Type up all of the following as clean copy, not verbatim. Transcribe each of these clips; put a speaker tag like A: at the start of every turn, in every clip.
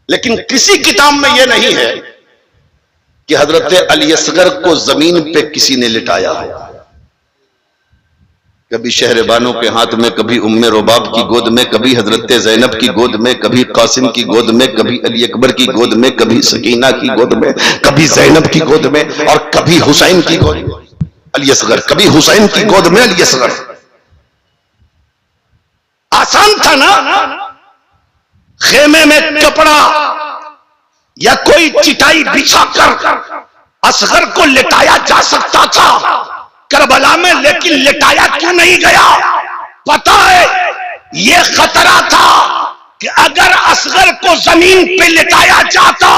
A: لیکن کسی کتاب میں یہ نہیں ہے کہ حضرت علی اصغر کو زمین پہ کسی نے لٹایا ہے. کبھی شہربانوں کے ہاتھ میں، کبھی ام رباب کی گود میں، کبھی حضرت زینب کی گود میں، کبھی قاسم کی گود میں، کبھی علی اکبر کی گود میں، کبھی سکینہ کی گود میں، کبھی زینب کی گود میں، اور کبھی حسین کی گود میں علی اصغر، کبھی حسین کی گود میں علی اصغر. آسان تھا نا خیمے میں کپڑا یا کوئی چٹائی بچھا کر اصغر کو لٹایا جا سکتا تھا کربلا میں، لیکن لٹایا کیوں نہیں گیا؟ پتہ ہے یہ خطرہ تھا کہ اگر اصغر کو زمین پہ لٹایا جاتا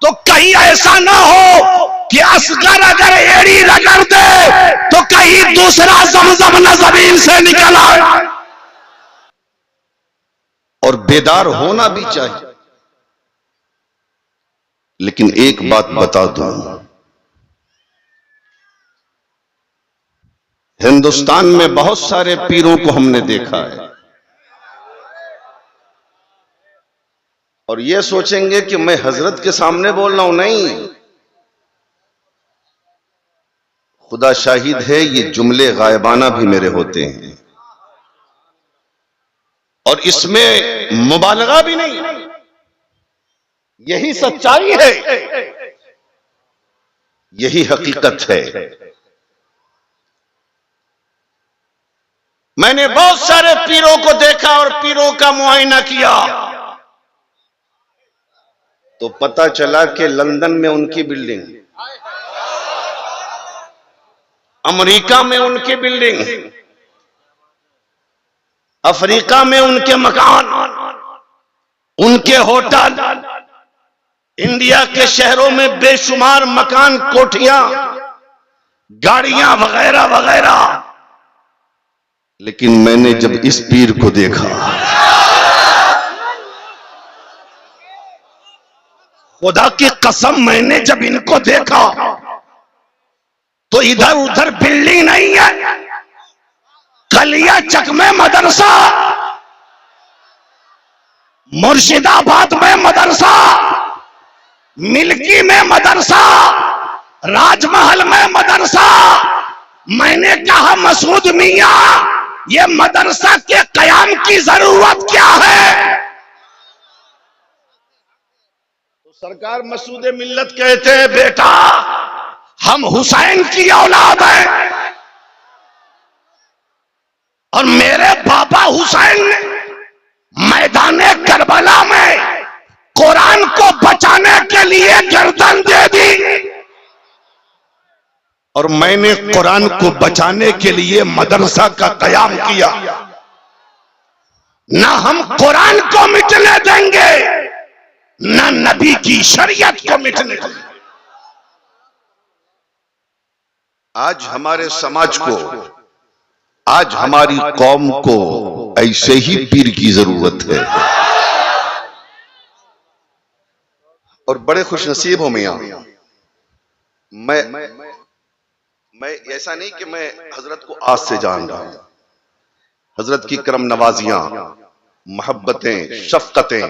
A: تو کہیں ایسا نہ ہو کہ اصغر اگر ایڑی رگڑ دے تو کہیں دوسرا زمزم نہ زمین سے نکل آئے. اور بیدار ہونا بھی چاہیے. لیکن ایک بات بتا دوں، ہندوستان میں بہت سارے پیروں کو ہم نے دیکھا ہے اور یہ سوچیں گے کہ میں حضرت کے سامنے بول رہا ہوں. نہیں، خدا شاہد ہے یہ جملے غائبانہ بھی میرے ہوتے ہیں اور اس میں مبالغہ بھی نہیں، یہی سچائی ہے، یہی حقیقت ہے. میں نے بہت سارے پیروں کو دیکھا اور پیروں کا معائنہ کیا تو پتا چلا کہ لندن میں ان کی بلڈنگ، امریکہ میں ان کی بلڈنگ، افریقہ میں ان کے مکان، ان کے ہوٹل، انڈیا کے شہروں میں بے شمار مکان، کوٹھیاں، گاڑیاں وغیرہ وغیرہ. لیکن میں نے جب اس پیر کو دیکھا، خدا کی قسم میں نے جب ان کو دیکھا تو ادھر ادھر بلڈنگ نہیں ہے، کلیا چک میں مدرسہ، مرشد آباد میں مدرسہ، ملکی میں مدرسہ، راج محل میں مدرسہ. میں نے کہا مسعود میاں یہ مدرسہ کے قیام کی ضرورت کیا ہے؟ تو سرکار مسعود ملت کہتے ہیں بیٹا ہم حسین کی اولاد ہیں اور میرے بابا حسین نے میدان کربلا میں قرآن کو بچانے کے لیے گردن دے دی اور میں نے قرآن کو بچانے کے لیے مدرسہ کا قیام کیا. نہ ہم قرآن کو مٹنے دیں گے نہ نبی کی شریعت کو مٹنے دیں گے. آج ہمارے سماج کو، آج ہماری قوم کو ایسے ہی پیر کی ضرورت ہے. اور بڑے خوش نصیب ہوں میاں، میں ایسا نہیں کہ میں حضرت کو آج سے جان رہا ہوں. حضرت کی کرم نوازیاں، محبتیں، شفقتیں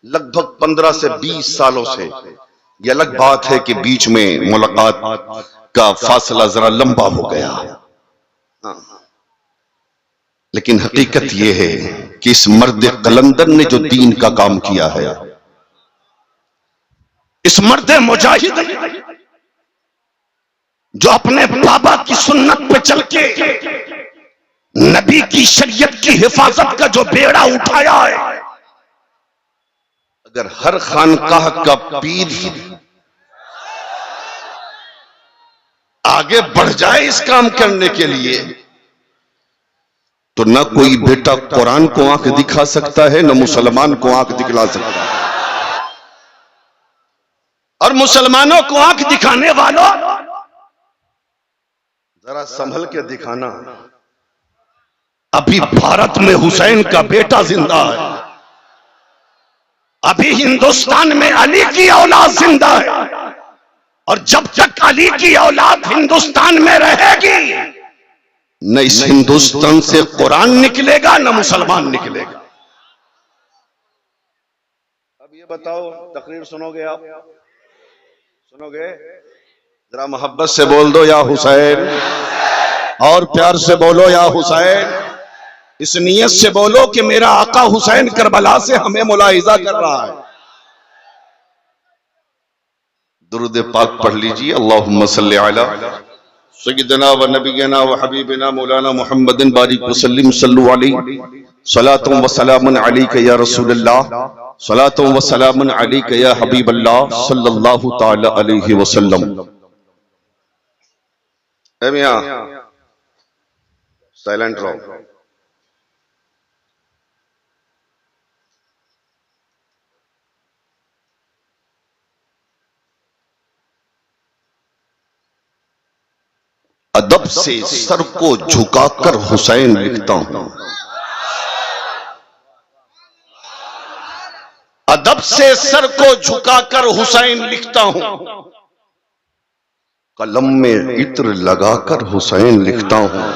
A: لگ بھگ 15 سے 20 سالوں سے. یہ الگ بات ہے کہ بیچ میں ملاقات کا فاصلہ ذرا لمبا ہو گیا، لیکن حقیقت یہ ہے کہ اس مرد قلندر نے جو دین کا کام کیا ہے، اس مرد مجاہد جو اپنے بابا کی سنت پہ چل کے نبی کی شریعت کی حفاظت کا جو بیڑا اٹھایا ہے، اگر ہر خانقاہ کا پیر آگے بڑھ جائے اس کام کرنے کے لیے تو نہ کوئی بیٹا قرآن کو آنکھ دکھا سکتا ہے، نہ مسلمان کو آنکھ دکھلا سکتا ہے. اور مسلمانوں کو آنکھ دکھانے والوں ذرا سنبھل کے دکھانا. ابھی بھارت میں حسین کا بیٹا زندہ ہے، ابھی ہندوستان میں علی کی اولاد زندہ ہے، اور جب تک علی کی اولاد ہندوستان میں رہے گی نہ اس ہندوستان سے قرآن نکلے گا نہ مسلمان نکلے گا.
B: اب یہ بتاؤ تقریر سنو گے آپ؟ سنو گے؟ ذرا محبت سے بول دو یا حسین، اور پیار سے بولو یا حسین، اس نیت سے بولو کہ میرا آقا حسین کربلا سے ہمیں ملاحظہ کر رہا ہے۔ درود پاک پڑھ لیجیے، اللہم صلی علی سیدنا و نبینا و حبیبنا مولانا محمد بارک وسلم، صلو علیہ صلاۃ و سلام علیک یا رسول اللہ، صلاۃ و سلام علیک یا حبیب اللہ صلی اللہ تعالی علیہ وسلم۔ اے میاں سائلنٹ رہو۔ ادب سے سر کو جھکا کر حسین لکھتا ہوں، ادب سے سر کو جھکا کر حسین لکھتا ہوں، قلم میں عطر لگا کر حسین لکھتا ہوں،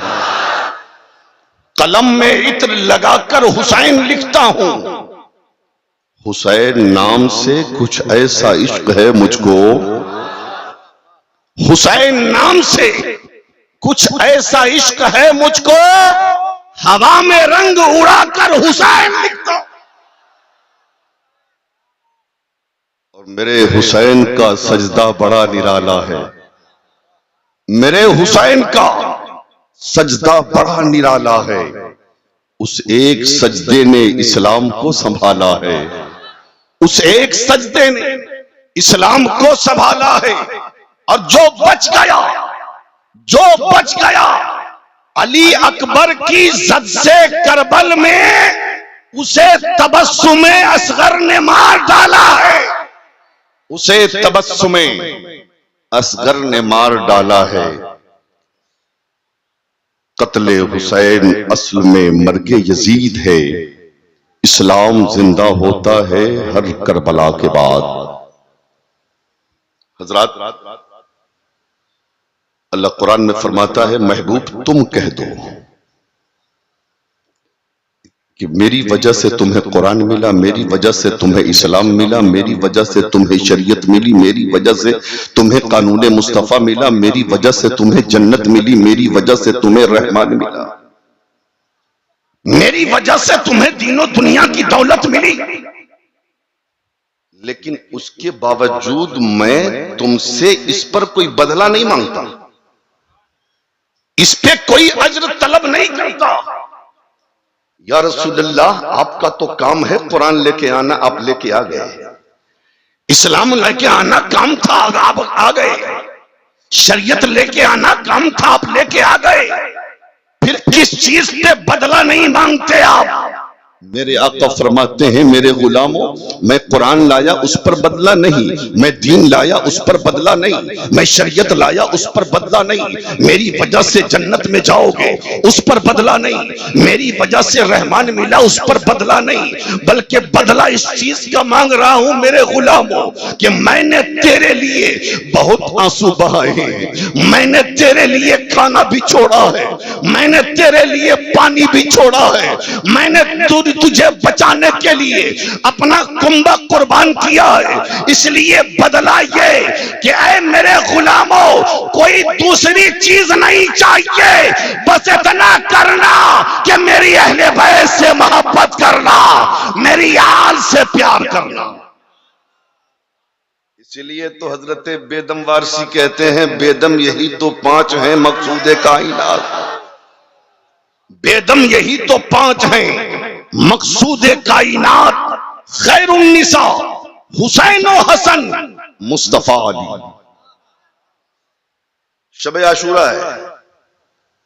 B: قلم میں عطر لگا کر حسین لکھتا ہوں، حسین نام سے کچھ ایسا عشق ہے مجھ کو، حسین نام سے کچھ ایسا عشق ہے مجھ کو، ہوا میں رنگ اڑا کر حسین لکھتا ہوں۔ اور میرے حسین کا سجدہ بڑا نرالا ہے، میرے حسین کا سجدہ بڑا نرالا ہے، اس ایک سجدے نے اسلام کو سنبھالا ہے، اس ایک سجدے نے اسلام کو سنبھالا ہے، اور جو بچ گیا، جو بچ گیا علی اکبر کی زد سے کربل میں، اسے تبسم اصغر نے مار ڈالا ہے، اسے تبسم اصغر نے مار ڈالا ہے۔ قتل حسین اصل میں مرگ یزید ہے، اسلام زندہ ہوتا ہے ہر کربلا کے بعد۔ حضرات، اللہ قرآن میں فرماتا ہے محبوب تم کہہ دو کہ میری وجہ سے تمہیں قرآن ملا، میری وجہ سے تمہیں اسلام ملا، میری وجہ سے تمہیں شریعت ملی، میری وجہ سے تمہیں قانون مصطفیٰ ملا، میری وجہ سے تمہیں جنت ملی، میری وجہ سے تمہیں رحمان ملا، میری وجہ سے تمہیں دین و دنیا کی دولت ملی، لیکن اس کے باوجود میں تم سے اس پر کوئی بدلہ نہیں مانگتا، اس پہ کوئی اجر طلب نہیں کرتا۔ یا رسول اللہ آپ کا تو کام ہے قرآن لے کے آنا، آپ لے کے آ گئے، اسلام لے کے آنا کام تھا آپ آ گئے، شریعت لے کے آنا کام تھا آپ لے کے آ گئے، پھر کس چیز پہ بدلہ نہیں مانگتے آپ؟ میرے آقا فرماتے ہیں میرے غلاموں میں قرآن لایا اس پر بدلہ نہیں، میں دین لایا اس پر بدلہ نہیں، میں شریعت لایا اس پر بدلہ نہیں، میری وجہ سے جنت میں جاؤ گے اس پر بدلہ نہیں، میری وجہ سے رحمان ملا اس پر بدلہ نہیں، بلکہ بدلہ اس چیز کا مانگ رہا ہوں میرے غلاموں کہ میں نے تیرے لیے بہت آنسو بہائے ہیں، میں نے تیرے لیے کھانا بھی چھوڑا ہے، میں نے تیرے لیے پانی بھی چھوڑا ہے، میں نے تجھے بچانے کے لیے اپنا کنبہ قربان کیا ہے، اس لیے بدلہ یہ کہ اے میرے غلاموں کوئی دوسری چیز نہیں چاہیے، بس اتنا کرنا کہ میری اہل بیت سے محبت کرنا، میری آل سے پیار کرنا۔ اسی لیے تو حضرت بیدم وارسی کہتے ہیں بیدم یہی تو پانچ ہیں مقصود کائنات، بیدم یہی تو پانچ ہیں مقصود کائنات، خیر النساء حسین و حسن مصطفیٰ علی۔ شب عاشورہ ہے،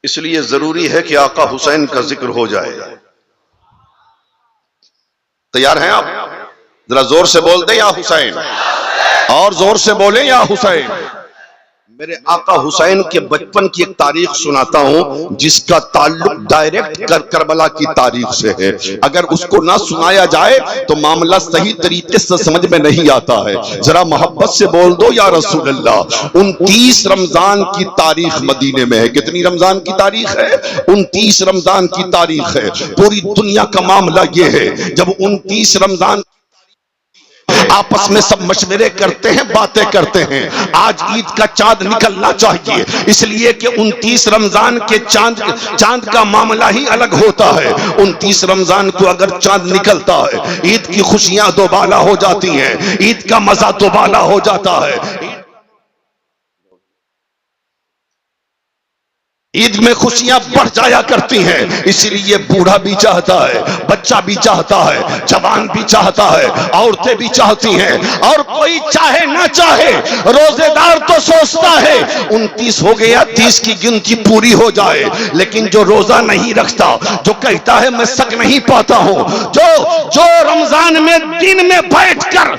B: اس لیے ضروری ہے کہ آقا حسین کا ذکر ہو جائے۔ تیار ہیں آپ؟ ذرا زور سے بول دیں یا حسین، اور زور سے بولیں یا حسین۔ میرے آقا حسین کے بچپن کی ایک تاریخ سناتا ہوں جس کا تعلق ڈائریکٹ کربلا کی تاریخ سے ہے، اگر اس کو نہ سنایا جائے تو معاملہ صحیح طریقے سے سمجھ میں نہیں آتا ہے۔ ذرا محبت سے بول دو یا رسول اللہ۔ 29 رمضان کی تاریخ مدینے میں ہے۔ کتنی رمضان کی تاریخ ہے؟ 29 رمضان کی تاریخ ہے۔ پوری دنیا کا معاملہ یہ ہے جب 29 رمضان آپس میں سب مشورے کرتے ہیں، باتیں کرتے ہیں۔ آج عید کا چاند نکلنا چاہیے، اس لیے کہ 29 رمضان کے چاند کا معاملہ ہی الگ ہوتا ہے۔ 29 رمضان کو اگر چاند نکلتا ہے، عید کی خوشیاں دوبالا ہو جاتی ہیں، عید کا مزہ دوبالا ہو جاتا ہے۔ عید میں خوشیاں بڑھ جایا کرتی ہیں، اسی لیے بوڑھا بھی چاہتا ہے، بچہ بھی چاہتا ہے، جوان بھی چاہتا ہے، عورتیں بھی چاہتی ہیں، اور کوئی چاہے نہ چاہے روزے دار تو سوچتا ہے 29 ہو گیا 30 کی گنتی پوری ہو جائے، لیکن جو روزہ نہیں رکھتا، جو کہتا ہے میں سک نہیں پاتا ہوں، جو رمضان میں دن میں بیٹھ کر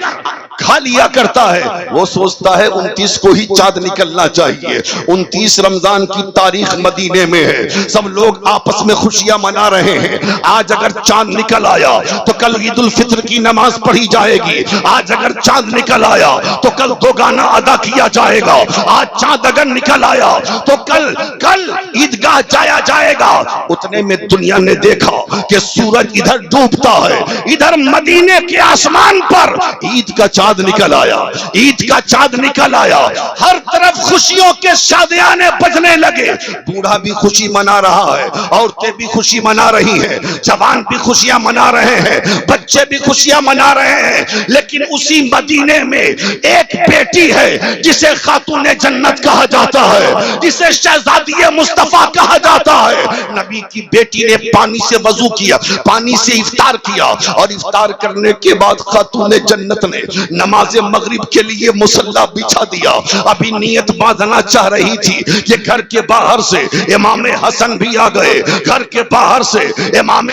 B: کھا لیا کرتا ہے، وہ سوچتا ہے 29 کو ہی چاند نکلنا چاہیے۔ 29 رمضان کی تاریخ مدینے میں ہے، سب لوگ آپس میں خوشیاں منا رہے ہیں۔ آج اگر چاند نکل آیا تو کل عید الفطر کی نماز پڑھی جائے گی، آج اگر چاند نکل آیا تو کل دو گانا ادا کیا جائے گا، آج چاند اگر نکل آیا تو کل عیدگاہ جایا جائے گا۔ اتنے میں دنیا نے دیکھا کہ سورج ادھر ڈوبتا ہے، ادھر مدینے کے آسمان پر عید کا چاند نکل آیا، عید کا چاند نکل آیا، ہر طرف خوشیوں کے شادیانے بجنے لگے۔ بوڑھا بھی خوشی منا رہا ہے، عورتیں بھی خوشی منا رہی ہیں، جوان بھی خوشیاں منا رہے ہیں، بچے بھی خوشیاں منا رہے ہیں، لیکن اسی مدینے میں ایک بیٹی ہے جسے خاتون جنت کہا جاتا ہے، جسے شہزادی مصطفیٰ کہا جاتا ہے۔ نبی کی بیٹی نے پانی سے وضو کیا، پانی سے افطار کیا، اور افطار کرنے کے بعد خاتون جنت نے نماز مغرب کے لیے مصلی بچھا دیا۔ ابھی نیت باندھنا چاہ رہی تھی کہ گھر کے باہر سے امام حسن بھی آ گئے، گھر کے باہر سے امام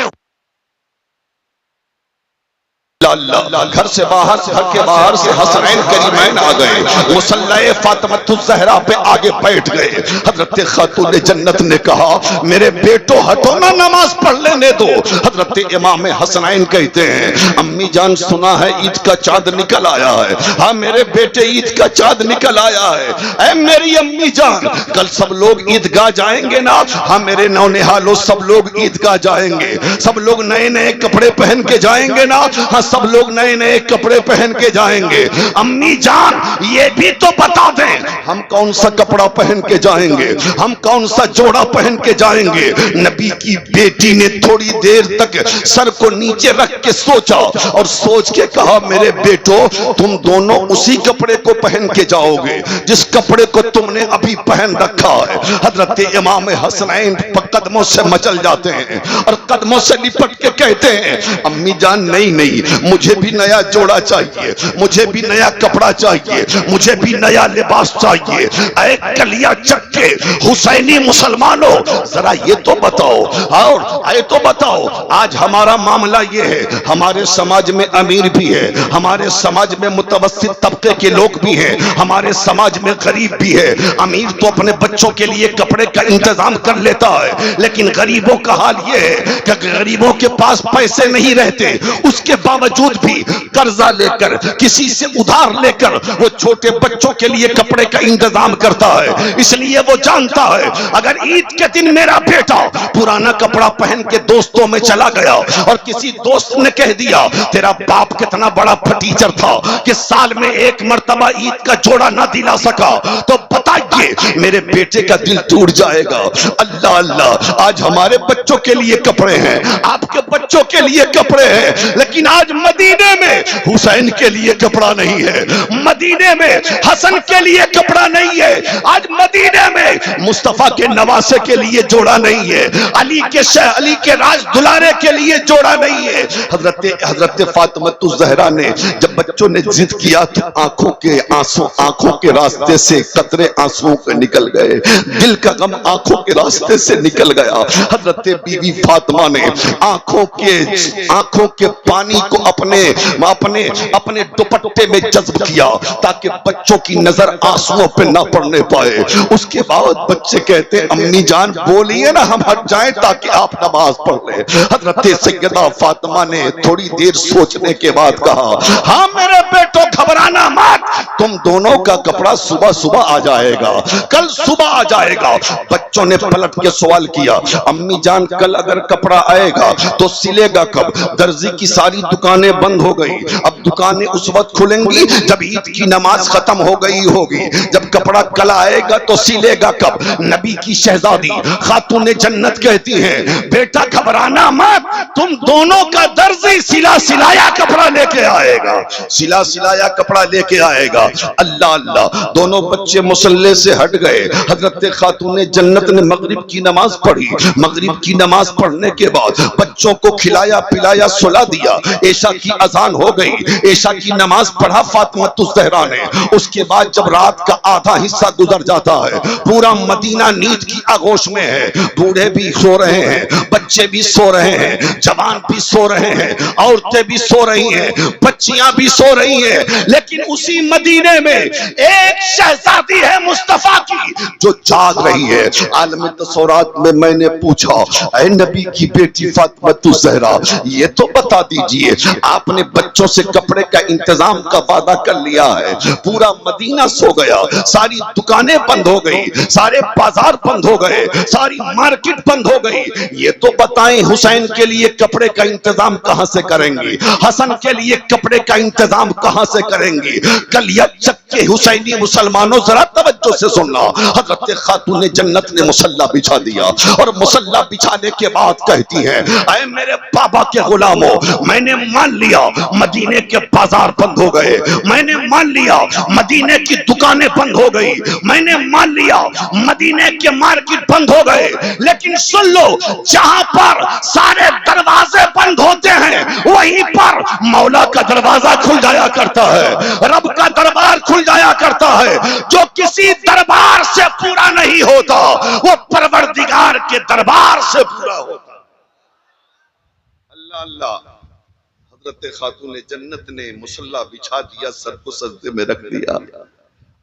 B: گھر کے باہر سے حسنین کریمین آ گئے، مصلی فاطمۃ الزہرا پہ آگے بیٹھ گئے۔ حضرت خاتون جنت نے کہا میرے بیٹو ہٹو نا، نماز پڑھ لینے دو۔ حضرت امام حسنین کہتے ہیں امی جان سنا ہے عید کا چاند نکل آیا ہے۔ ہاں میرے بیٹے عید کا چاند نکل آیا ہے۔ اے میری امی جان کل سب لوگ عیدگاہ جائیں گے نا؟ ہاں میرے نونہالو سب لوگ عیدگاہ جائیں گے، سب لوگ نئے نئے کپڑے پہن کے جائیں گے نا؟ ہاں سب لوگ نئے نئے کپڑے پہن کے جائیں گے۔ امی جان یہ بھی تو بتا دیں ہم کون سا کپڑا پہن کے جائیں گے، ہم کون سا جوڑا پہن کے جائیں گے؟ نبی کی بیٹی نے تھوڑی دیر تک سر کو نیچے رکھ کے سوچا، اور سوچ کے کہا میرے بیٹو تم دونوں اسی کپڑے کو پہن کے جاؤ گے جس کپڑے کو تم نے ابھی پہن رکھا ہے۔ حضرت امام حسنین قدموں سے مچل جاتے ہیں اور قدموں سے لپٹ کے کہتے ہیں امی جان نہیں، مجھے بھی نیا جوڑا چاہیے، مجھے بھی نیا کپڑا چاہیے، مجھے بھی نیا لباس چاہیے۔ اے کلیا چکے حسینی مسلمانوں ذرا یہ تو بتاؤ، اور اے تو بتاؤ آج ہمارا معاملہ یہ ہے، ہمارے سماج میں امیر بھی ہے، ہمارے سماج میں متوسط طبقے کے لوگ بھی ہیں، ہمارے سماج میں غریب بھی ہے۔ امیر تو اپنے بچوں کے لیے کپڑے کا انتظام کر لیتا ہے، لیکن غریبوں کا حال یہ ہے کہ غریبوں کے پاس پیسے نہیں رہتے، اس کے باوجود بھی قرضہ لے کر کسی سے ادھار لے کر وہ چھوٹے بچوں کے لیے کپڑے کا انتظام کرتا ہے۔ اس لیے وہ جانتا ہے اگر عید کے دن میرا بیٹا پرانا کپڑا پہن کے دوستوں میں چلا گیا اور کسی دوست نے کہہ دیا تیرا باپ کتنا بڑا پھٹیچر تھا کہ سال میں ایک مرتبہ عید کا جوڑا نہ دلا سکا، تو بتائیے میرے بیٹے کا دل ٹوٹ جائے گا۔ اللہ اللہ آج ہمارے بچوں کے لیے کپڑے ہیں، آپ کے بچوں کے لیے کپڑے ہیں، لیکن آج مدینے میں حسین کے لیے کپڑا نہیں ہے، مدینے میں حسن کے لیے کپڑا نہیں ہے، آج مدینے میں مصطفیٰ کے نواسے کے لیے جوڑا نہیں ہے، علی کے راج دلارے کے لیے جوڑا نہیں ہے۔ حضرت فاطمۃ الزہرا نے جب بچوں نے ضد کیا تو آنکھوں کے راستے سے قطرے آنسوں کے نکل گئے، دل کا غم آنکھوں کے راستے سے نکل گیا۔ حضرت بی بی فاطمہ نے آنکھوں کے پانی کو اپنے دوپٹے میں جذب کیا تاکہ بچوں کی نظر آنسوؤں پہ نہ پڑنے پائے۔ اس کے بعد بچے کہتے امی جان بولیے نا ہم ہٹ جائیں تاکہ آپ نماز پڑھ لیں۔ حضرت سیدہ فاطمہ نے تھوڑی دیر سوچنے کے بعد کہا ہاں میرے بیٹو گھبرانا مت، تم دونوں کا کپڑا صبح صبح آ جائے گا، کل صبح آ جائے گا۔ بچوں نے پلٹ کے سوال کیا، امی جان کل اگر کپڑا آئے گا تو سلے گا کب؟ درزی کی ساری دکانیں بند ہو گئی، اب دکانیں اس وقت کھلیں گی جب عید کی نماز ختم ہو گئی ہوگی، جب کپڑا کل آئے گا تو سلے گا کب؟ نبی کی شہزادی خاتون جنت کہتی ہیں بیٹا گھبرانا مت، تم دونوں کا درزی سلا سلایا کپڑا لے کے آئے گا، سلا سلایا کپڑا لے کے آئے گا۔ اللہ اللہ، دونوں بچے مصلے سے ہٹ گئے۔ حضرت خاتون جنت نے مغرب کی نماز پڑھی، مغرب کی نماز پڑھنے کے بعد بچوں کو کھلایا پلایا سلا دیا، عشاء کی اذان ہو گئی، عشاء کی نماز پڑھا فاطمہ الزہرا نے۔ اس کے بعد جب رات کا آدھا حصہ گزر جاتا ہے، پورا مدینہ نیند کی آغوش میں ہے، بوڑھے بھی سو رہے ہیں، بچے بھی سو رہے ہیں، جوان بھی سو رہے ہیں، عورتیں بھی سو رہی ہیں، بچیاں بھی سو رہی ہیں، لیکن اسی مدینے میں ایک شہزادی ہے مصطفیٰ کی جو جاگ رہی ہے۔ عالم تصورات میں نے پوچھا اے نبی کی بیٹی فاطمہ الزہرا، یہ تو بتا دیجئے آپ نے بچوں سے کپڑے کا انتظام کا وعدہ کر لیا ہے، پورا مدینہ سو گیا، ساری دکانیں بند ہو گئی، سارے بازار بند ہو گئے، ساری مارکیٹ بند ہو گئی، یہ تو بتائیں حسین کے لیے کپڑے کا انتظام کہاں سے کریں گی؟ حسن کے لیے کپڑے کا انتظام کہاں سے کریں گی؟ کل یکچک حسینی مسلمانوں ذرا توجہ سے سننا، حضرت خاتون جنت نے مصلی بچھا دیا، اور مصلی بچھانے کے بعد کہتی ہیں اے میرے بابا کے غلاموں، میں نے مان لیا مدینے کے بازار بند ہو گئے، میں نے مان لیا مدینے کی دکانیں بند ہو گئی، میں نے مان لیا مدینے کے مارکیٹ بند ہو گئے، لیکن سن لو جہاں پر سارے دروازے بند ہوتے ہیں وہیں پر مولا کا دروازہ کھل جایا کرتا ہے، رب کا دربار کھل جایا کرتا ہے۔ جو کسی دربار سے پورا نہیں ہوتا وہ پروردگار کے دربار سے پورا ہوتا۔ اللہ اللہ، حضرت خاتون جنت نے مصلی بچھا دیا، سر کو سجدے میں رکھ دیا،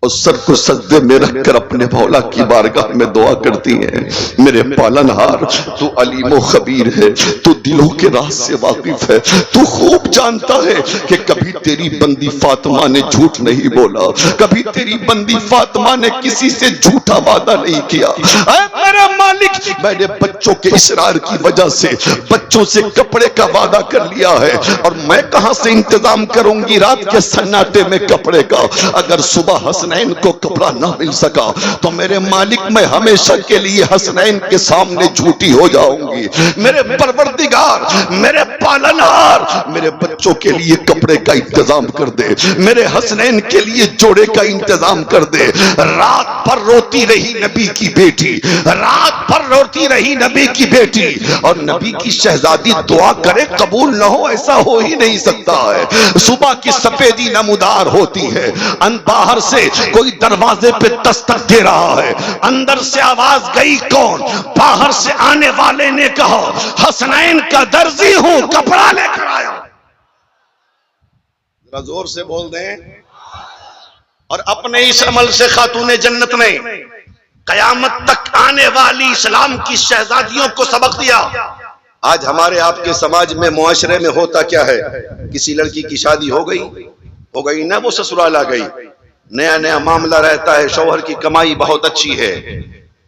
B: اور سر کو سجدے میں رکھ کر اپنے مولا کی بارگاہ میں دعا کرتی ہیں میرے پالنہار، تو علیم و خبیر ہے، تو دلوں کے راز سے واقف ہے، تو خوب جانتا ہے کہ کبھی تیری بندی فاطمہ نے جھوٹ نہیں بولا، کبھی تیری بندی فاطمہ نے کسی سے جھوٹا وعدہ نہیں کیا۔ اے میرے مالک، میں نے بچوں کے اصرار کی وجہ سے بچوں سے کپڑے کا وعدہ کر لیا ہے، اور میں کہاں سے انتظام کروں گی رات کے سناٹے میں کپڑے کا؟ اگر صبح حسنین کو کپڑا نہ مل سکا تو میرے مالک میں ہمیشہ کے لیے حسنین کے سامنے جھوٹی ہو جاؤں گی۔ میرے پروردگار، میرے پالنہار، میرے بچوں کے لیے کپڑے کا انتظام کر دے، میرے حسنین کے لیے جوڑے کا انتظام کر دے۔ رات بھر روتی رہی نبی کی بیٹی، رات بھر روتی رہی نبی کی بیٹی، اور نبی کی شہزادی دعا کرے قبول نہ ہو ایسا ہو ہی نہیں سکتا ہے۔ صبح کی سفیدی نمودار ہوتی ہے، باہر سے کوئی دروازے پہ دستک دے رہا ہے، اندر سے آواز گئی کون؟ باہر سے آنے والے نے کہا حسنین کا درزی ہوں، کپڑا لے کر آیا۔ ذرا زور سے بول دیں۔ اور اپنے اس عمل سے خاتون جنت نے قیامت تک آنے والی اسلام کی شہزادیوں کو سبق دیا۔ آج ہمارے آپ کے سماج میں معاشرے میں ہوتا کیا ہے؟ کسی لڑکی کی شادی ہو گئی نا، وہ سسرال آ گئی، نیا نیا معاملہ رہتا ہے، شوہر کی کمائی بہت اچھی ہے،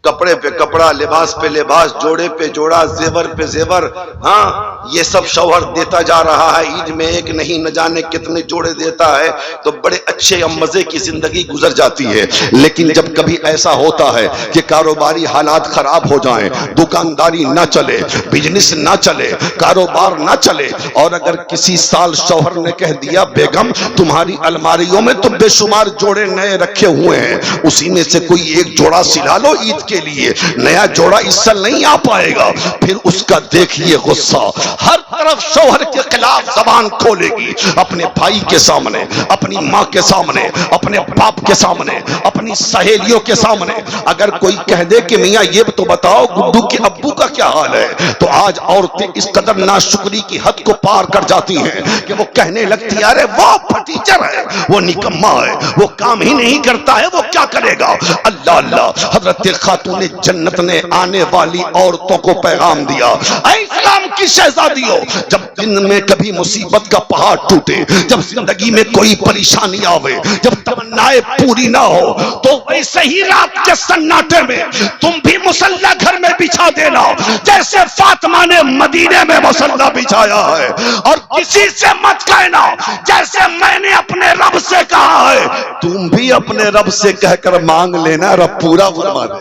B: کپڑے پہ کپڑا، لباس پہ لباس، جوڑے پہ جوڑا، زیور پہ زیور، ہاں یہ سب شوہر دیتا جا رہا ہے، عید میں ایک نہیں نہ جانے کتنے جوڑے دیتا ہے، تو بڑے اچھے مزے کی زندگی گزر جاتی ہے۔ لیکن جب کبھی ایسا ہوتا ہے کہ کاروباری حالات خراب ہو جائیں، دکانداری نہ چلے، بزنس نہ چلے، کاروبار نہ چلے، اور اگر کسی سال شوہر نے کہہ دیا بیگم تمہاری الماریوں میں تو بے شمار جوڑے نئے رکھے ہوئے ہیں، اسی میں سے کوئی ایک جوڑا سلا لو عید کے لیے، نیا جوڑا اس سال نہیں آ پائے گا، پھر اس کا دیکھیے غصہ، ہر طرف شوہر کے خلاف زبان کھولے گی، اپنے بھائی کے سامنے، اپنی ماں کے سامنے، اپنے باپ کے سامنے، اپنی سہیلیوں کے سامنے۔ اگر کوئی کہہ دے کہ میاں یہ تو بتاؤ گڈو کے ابو کا کیا حال ہے، تو آج عورتیں اس قدر ناشکری کی حد کو پار کر جاتی ہیں کہ وہ کہنے لگتی ہے ارے وہ پھٹیچر ہے، وہ نکما ہے، وہ کام ہی نہیں کرتا ہے، وہ کیا کرے گا۔ اللہ اللہ، حضرت خاتون جنت نے آنے والی عورتوں کو پیغام دیا، اے اسلام کی شہزادی ہو، جب دن میں کبھی مصیبت کا پہاڑ ٹوٹے، جب زندگی میں کوئی پریشانی آوے، جب تمنائیں پوری نہ ہو، تو ویسے ہی رات کے سناٹے میں تم بھی مصلی گھر میں بچھا دینا جیسے فاطمہ نے مدینے میں مصلی بچھایا ہے، اور کسی سے مت کہنا جیسے میں نے اپنے رب سے کہا ہے، تم بھی اپنے رب سے کہہ کر مانگ لینا، رب پورا فرما دے۔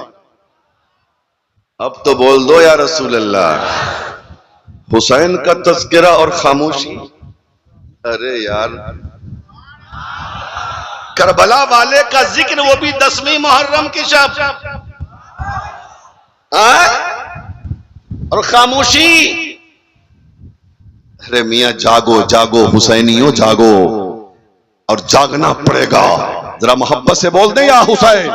B: اب تو بول دو یا رسول اللہ۔ حسین کا تذکرہ اور خاموشی، ارے یار کربلا والے کا ذکر، وہ بھی 10ویں محرم کی شب، اور خاموشی۔ ارے میاں جاگو جاگو حسینیوں جاگو، اور جاگنا پڑے گا۔ ذرا محبت سے بول دیں یا حسین۔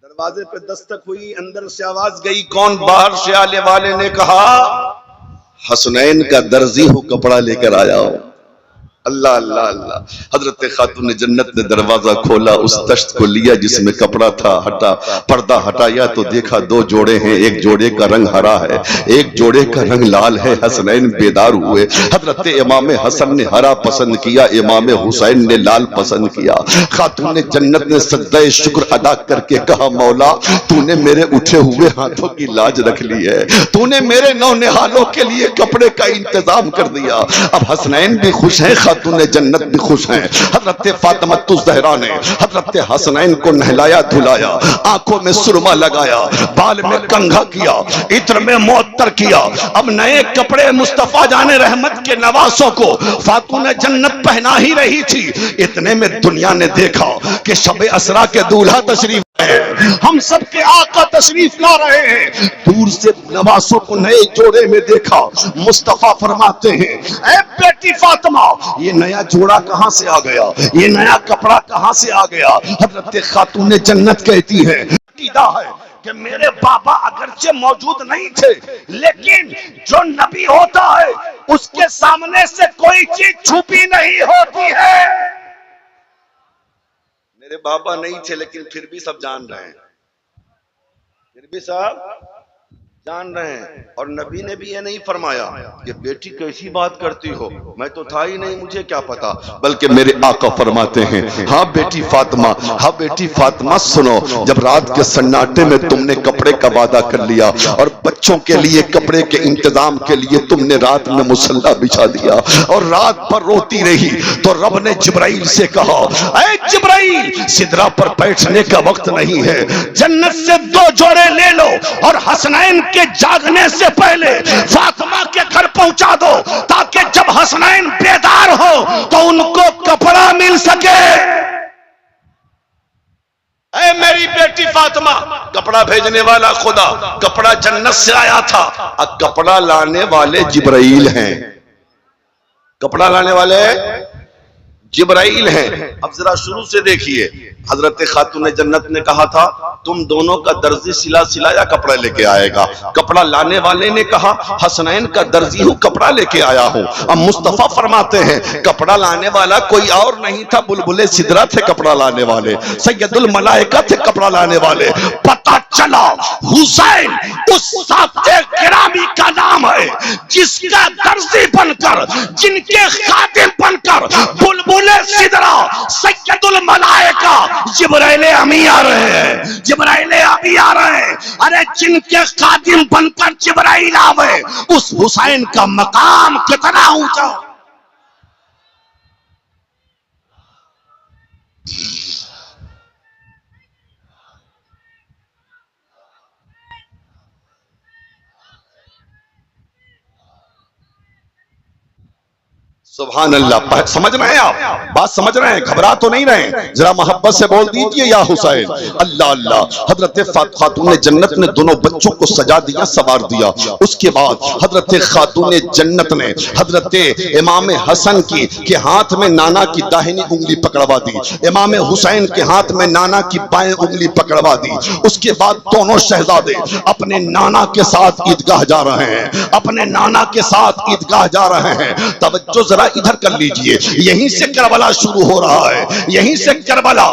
B: دروازے پہ دستک ہوئی، اندر سے آواز گئی، کون؟ باہر سے آنے والے نے کہا حسنین کا درزی ہوں، کپڑا لے کر آیا ہوں۔ اللہ اللہ اللہ۔ حضرت خاتون جنت نے دروازہ کھولا، اس دشت کو لیا جس میں کپڑا تھا، ہٹا پردہ ہٹایا تو دیکھا 2 جوڑے ہیں، ایک جوڑے کا رنگ ہرا ہے، ایک جوڑے کا رنگ لال ہے۔ حسنین بیدار ہوئے، حضرت امام حسن نے ہرا پسند کیا، امام حسین نے لال پسند کیا۔ خاتون جنت نے سجدہ شکر ادا کر کے کہا مولا تو نے میرے اٹھے ہوئے ہاتھوں کی لاج رکھ لی ہے، تو نے میرے نونہالوں کے لیے کپڑے کا انتظام کر دیا۔ اب حسنین بھی خوش ہیں، خاتون جنت بھی خوش ہیں۔ حضرت فاطمہ الزہرا نے حضرت حسنین کو نہلایا دھلایا، آنکھوں میں سرما لگایا، بال میں کنگھا کیا، عطر میں معطر کیا۔ اب نئے کپڑے مصطفیٰ جان رحمت کے نواسوں کو خاتون جنت پہنا ہی رہی تھی، اتنے میں دنیا نے دیکھا کہ شب اسرا کے دولہا تشریف ہے، ہم سب کے آقا تشریف لا رہے ہیں۔ دور سے نواسوں کو نئے جوڑے میں دیکھا، مصطفیٰ فرماتے ہیں اے بیٹی فاطمہ یہ نیا جوڑا کہاں سے آ گیا، یہ نیا کپڑا کہاں سے آ گیا؟ حضرت خاتون جنت کہتی ہے عقیدہ ہے کہ میرے بابا اگرچہ موجود نہیں تھے، لیکن جو نبی ہوتا ہے اس کے سامنے سے کوئی چیز چھپی نہیں ہوتی ہے۔ میرے بابا نہیں تھے لیکن پھر بھی سب جان رہے ہیں، پھر بھی سب جان رہے ہیں۔ اور نبی نے بھی یہ نہیں فرمایا کہ بیٹی کیسی بات کرتی ہو، میں تو تھا ہی نہیں، مجھے کیا پتا، بلکہ میرے آقا فرماتے ہیں ہاں بیٹی فاطمہ، ہاں بیٹی فاطمہ سنو، جب رات کے سناٹے میں تم نے کپڑے کا وعدہ کر لیا اور بچوں کے لیے کپڑے کے انتظام کے لیے تم نے رات میں مصلی بچھا دیا اور رات پر روتی رہی، تو رب نے جبرائیل سے کہا اے جبرائیل سدرہ پر بیٹھنے کا وقت نہیں ہے، جنت سے 2 جوڑے لے لو اور حسنین کے جاگنے سے پہلے فاطمہ کے گھر پہنچا دو، تاکہ جب حسنین بیدار ہو تو ان کو کپڑا مل سکے۔ اے میری بیٹی فاطمہ، کپڑا بھیجنے والا خدا، کپڑا جنت سے آیا تھا، اب کپڑا لانے والے جبرائیل ہیں، کپڑا لانے والے جبرائیل ہیں۔ اب ذرا شروع سے دیکھیے، حضرت خاتون جنت نے کہا تھا تم دونوں کا درزی سلایا کپڑا لے کے آئے گا، کپڑا لانے والے نے کہا حسنین کا درزی ہوں، کپڑا لے کے آیا ہوں۔ اب مصطفیٰ فرماتے ہیں کپڑا لانے والا کوئی اور نہیں تھا، بلبل سدرہ تھے کپڑا لانے والے، سید الملائکہ تھے کپڑا لانے والے۔ پتہ چلا حسین اس صحابہ کرامی کا نام ہے جس کا درزی بن کر، جن کے خادم بن کر بلبل سدرہ سید الملائکہ جبرائیل امی آ رہے ہیں، جبرائیل امی آ رہے ہیں۔ ارے جن کے خادم بن کر جبرائیل آوے، اس حسین کا مقام کتنا اونچا۔ سبحان اللہ، سمجھ رہے ہیں آپ بات، سمجھ رہے ہیں، گھبرا تو نہیں رہے؟ ذرا محبت سے بول دیجئے یا حسین۔ اللہ اللہ۔ حضرت خاتون جنت نے دونوں بچوں کو سجا دیا، سوار دیا۔ اس کے بعد حضرت خاتون جنت نے حضرت امام حسن کے ہاتھ میں نانا کی داہنی انگلی پکڑوا دی، امام حسین کے ہاتھ میں نانا کی بائیں انگلی پکڑوا دی۔ اس کے بعد دونوں شہزادے اپنے نانا کے ساتھ عیدگاہ جا رہے ہیں، اپنے نانا کے ساتھ عیدگاہ جا رہے ہیں۔ توجہ ذرا ذرا ادھر کر لیجئے. یہیں سے کربلا شروع ہو رہا ہے, یہیں سے کربلا,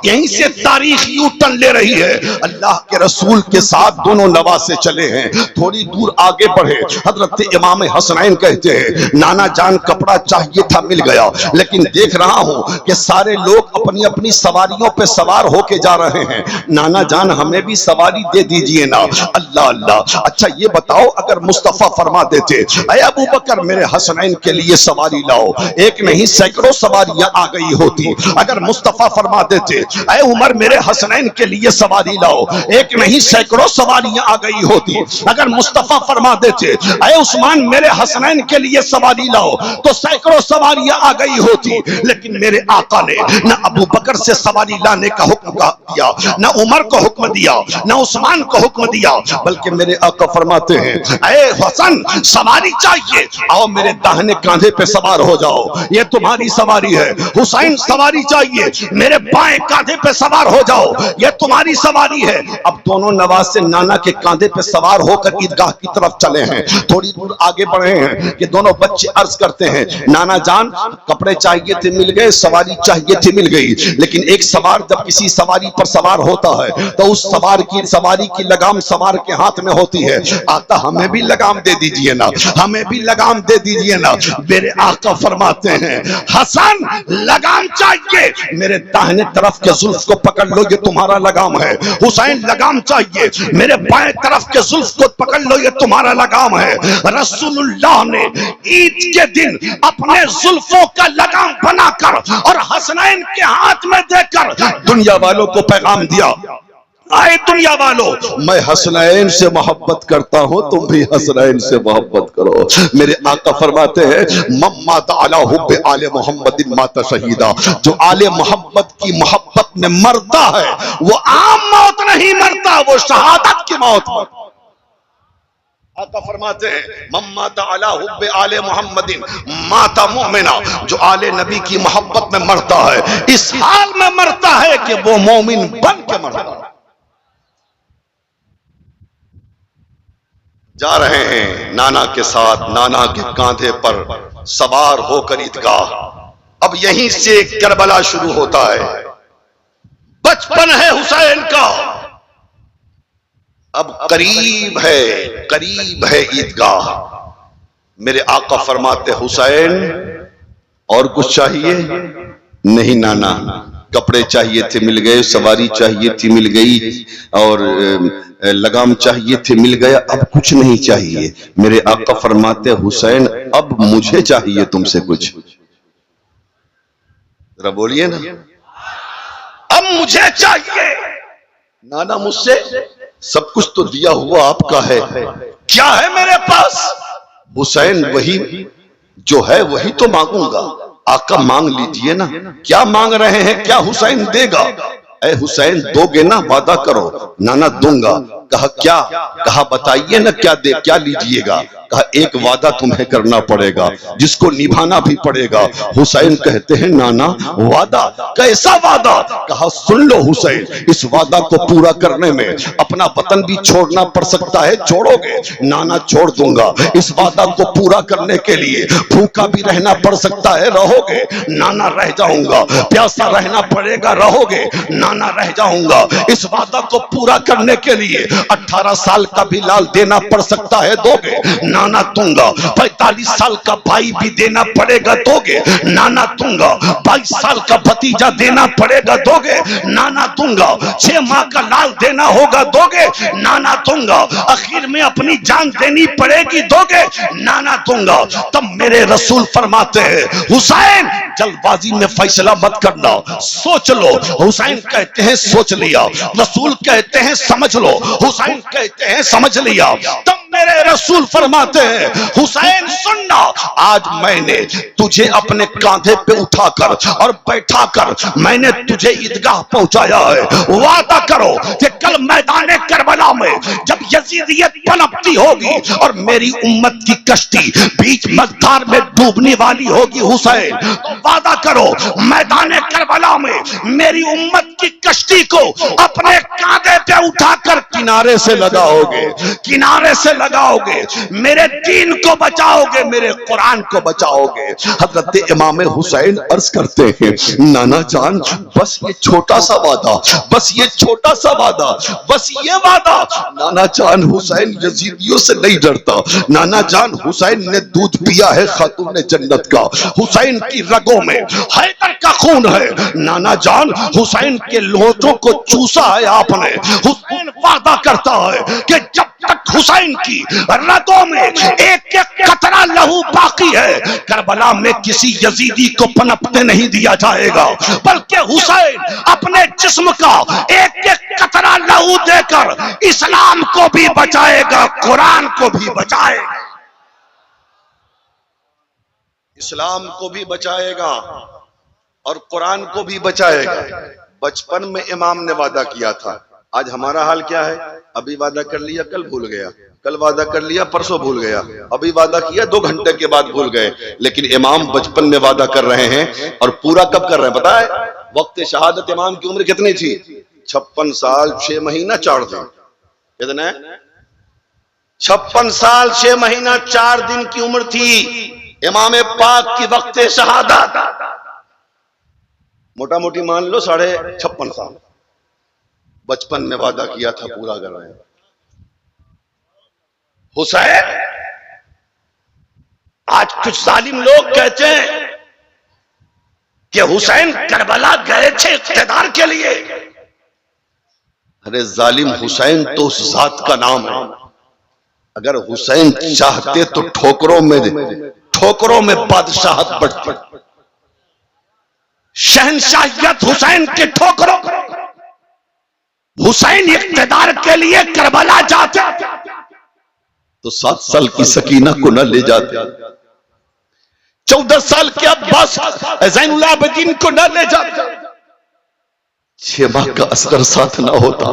B: یہیں سے تاریخ یوں ٹن لے رہی ہے. اللہ کے رسول کے ساتھ دونوں نواسے چلے ہیں. تھوڑی دور آگے بڑھے, حضرت امام حسنین کہتے ہیں نانا جان کپڑا چاہیے تھا مل گیا, لیکن دیکھ رہا ہوں کہ سارے لوگ اپنی اپنی سواریوں پہ سوار ہو کے جا رہے ہیں. نانا جان ہمیں بھی سواری دے دیجئے نا. اللہ اللہ, اچھا یہ بتاؤ اگر مصطفیٰ فرما دیتے اے ابو بکر میرے حسنین کے لیے سواری لاؤ, ایک نہیں سینکڑوں سواریاں آ گئی ہوتی. اگر مصطفیٰ فرما دیتے اے عمر میرے حسنین کے لیے سواری لاؤ, ایک نہیں سینکڑوں سواریاں آ گئی ہوتی. اگر مصطفیٰ فرما دیتے اے عثمان میرے حسنین کے لیے سواری لاؤ تو سینکڑوں سواریاں آ گئی ہوتی. لیکن میرے آقا نے نہ ابو بکر سے سواری لانے کا حکم دیا, نہ عمر کو حکم دیا, نہ عثمان کو حکم دیا, بلکہ میرے آقا فرماتے ہیں اے حسن سواری چاہیے, آؤ میرے داہنے کاندھے پہ سوار ہو جاؤ, یہ تمہاری سواری ہے. حسین سواری چاہیے, میرے بائیں کاندھے پہ سوار ہو جاؤ, یہ تمہاری سواری ہے. اب دونوں نواسے نانا کے کاندھے پہ سوار ہو کر عیدگاہ کی طرف چلے ہیں. تھوڑی دور آگے بڑھے ہیں کہ دونوں بچے عرض کرتے ہیں نانا جان کپڑے چاہیے تھے مل گئے, سواری چاہیے تھی مل گئی. لیکن ایک سوار جب کسی سواری پر سوار ہوتا ہے تو اس سواری کی لگام سوار کے ہاتھ میں ہوتی ہے. آقا ہمیں بھی لگام دے دیجئے نا, ہمیں بھی لگام دے دیجئے نا. میرے آقا فرماتے ہیں حسن لگام چاہیے, میرے داہنے طرف کے زلف کو پکڑ لو یہ تمہارا لگام ہے. حسین لگام چاہیے, میرے بائیں طرف کے زلف کو پکڑ لو یہ تمہارا لگام ہے. رسول اللہ نے عید کے دن اپنے زلفوں کا لگام بنا کر اور حسنین کے ہاتھ میں دے کر دنیا والوں کو پیغام دیا, آئے دنیا والوں میں حسنین سے محبت کرتا ہوں, تم بھی حسنین سے محبت کرو. میرے آقا فرماتے ہیں من مات علی حب آل محمد مات شہیدا, جو آل محمد کی محبت میں مرتا ہے وہ عام موت نہیں مرتا, وہ شہادت کی موت مرتا. آقا فرماتے ہیں من مات علی حب آل محمد مات مومنا, جو آل نبی کی محبت میں مرتا ہے اس حال میں مرتا ہے کہ وہ مومن بن کے مرتا ہے. جا رہے ہیں نانا کے ساتھ, نانا کے کاندھے پر سوار ہو کر عیدگاہ. اب یہیں سے کربلا شروع ہوتا ہے. بچپن ہے حسین کا, اب قریب ہے عیدگاہ. میرے آقا فرماتے حسین اور کچھ چاہیے؟ نہیں نانا, کپڑے چاہیے تھے مل گئے, سواری چاہیے تھی مل گئی, اور لگام چاہیے تھے مل گیا, اب کچھ نہیں چاہیے. میرے آقا فرماتے حسین اب مجھے چاہیے تم سے کچھ. ذرا بولیے نا, اب مجھے چاہیے. نانا مجھ سے سب کچھ تو دیا ہوا آپ کا ہے, کیا ہے میرے پاس؟ حسین وہی جو ہے وہی تو مانگوں گا. آقا مانگ لیجئے نا, کیا مانگ رہے ہیں, کیا حسین دے گا؟ اے حسین دو گے نا, وعدہ کرو. نانا دوں گا. کہا کیا؟ کہا بتائیے نا کیا دے, کیا لیجئے گا؟ کہا ایک وعدہ تمہیں کرنا پڑے گا جس کو نبھانا بھی پڑے گا. حسین کہتے ہیں نانا وعدہ, کیسا وعدہ؟ کہا سن لو حسین, اس وعدہ کو پورا کرنے میں اپنا وطن بھی چھوڑنا پڑ سکتا ہے, چھوڑو گے؟ نانا چھوڑ دوں گا. اس وعدہ کو پورا کرنے کے لیے بھوکا بھی رہنا پڑ سکتا ہے, رہو گے؟ نانا رہ جاؤں گا. پیاسا رہنا پڑے گا, رہو گے؟ نانا رہ جاؤں گا. اس وعدہ کو پورا کرنے کے لیے 18 سال کا بھی لال دینا پڑ سکتا ہے, دو گے؟ نانا دوں گا. 45 سال کا بھائی بھی دینا پڑے گا, دو گے؟ نانا دوں گا. 22 سال کا بھتیجا دینا پڑے گا, دو گے؟ نانا دوں گا. 6 ماہ کا لال دینا ہوگا, دو گے؟ نانا دوں گا. اخیر میں اپنی جان دینی پڑے گی, دو گے؟ نانا دوں گا. تب میرے رسول فرماتے ہیں حسین جلد بازی میں فیصلہ مت کرنا, سوچ لو. حسین کہتے ہیں سوچ لیا. رسول کہتے ہیں سمجھ لو. حسین کہتے ہیں سمجھ لیا. تب میرے رسول فرماتے ہیں حسین سننا, آج میں نے تجھے اپنے کاندھے پہ اٹھا کر اور بیٹھا کر میں نے تجھے عیدگاہ پہنچایا ہے. وعدہ کرو کہ کل میدان کربلا میں جب یزیدیت پنپتی ہوگی اور میری امت کی کشتی بیچ مقدار میں ڈوبنے والی ہوگی حسین, تو وعدہ کرو میدان کربلا میں میری امت کی کشتی کو اپنے کاندھے پہ اٹھا کر کنارے سے لگاؤ گے, کنارے سے لگاؤ گے، میرے دین کو بچاؤ گے، میرے قرآن کو بچاؤ گے۔ حضرت امام حسین عرض کرتے ہیں نانا جان بس یہ چھوٹا سا وعدہ، بس یہ چھوٹا سا وعدہ، بس یہ وعدہ۔ نانا جان حسین یزیدیوں سے نہیں ڈرتا، نانا جان حسین نے دودھ پیا ہے خاتون جنت کا، حسین کی رگوں میں حیدر کا خون ہے، نانا جان حسین کے لوٹوں کو چوسا ہے آپ نے۔ حسین وعدہ کرتا ہے کہ جب تک حسین کی رگوں میں ایک ایک قطرہ لہو باقی ہے، کربلا میں کسی یزیدی کو پنپنے نہیں دیا جائے گا، بلکہ حسین اپنے جسم کا ایک ایک قطرہ لہو دے کر اسلام کو بھی بچائے گا، قرآن کو بھی بچائے گا، اسلام کو بھی بچائے گا اور قرآن کو بھی بچائے گا۔ بچپن میں امام نے وعدہ کیا تھا، آج ہمارا حال کیا ہے؟ ابھی وعدہ کر لیا کل بھول گیا، کل وعدہ کر لیا پرسوں بھول گیا، ابھی وعدہ کیا 2 گھنٹے کے بعد بھول گئے۔ لیکن امام بچپن میں وعدہ کر رہے ہیں اور پورا کب کر رہے ہیں پتہ ہے؟ وقت شہادت امام کی عمر کتنی تھی؟ 56 سال 6 مہینہ 4 دن۔ کتنے؟ 56 سال 6 مہینہ 4 دن کی عمر تھی امام پاک کی وقت شہادت۔ موٹا موٹی مان لو 56.5 سال۔ بچپن میں وعدہ کیا تھا پورا کر رہے ہیں۔ حسین، آج کچھ ظالم لوگ کہتے ہیں کہ حسین کربلا گئے تھے اقتدار کے لیے۔ ارے ظالم، حسین تو اس ذات کا نام ہے، اگر حسین چاہتے تو ٹھوکروں میں بادشاہت بڑھتی، شہنشاہیت حسین کے ٹھوکروں۔ حسین اقتدار کے لیے کربلا جاتے تو 7 سال کی سکینہ کو نہ لے جاتے، 14 سال کے عباس زین العابدین کو نہ لے جاتے، 6 ماہ کا اصغر ساتھ نہ ہوتا،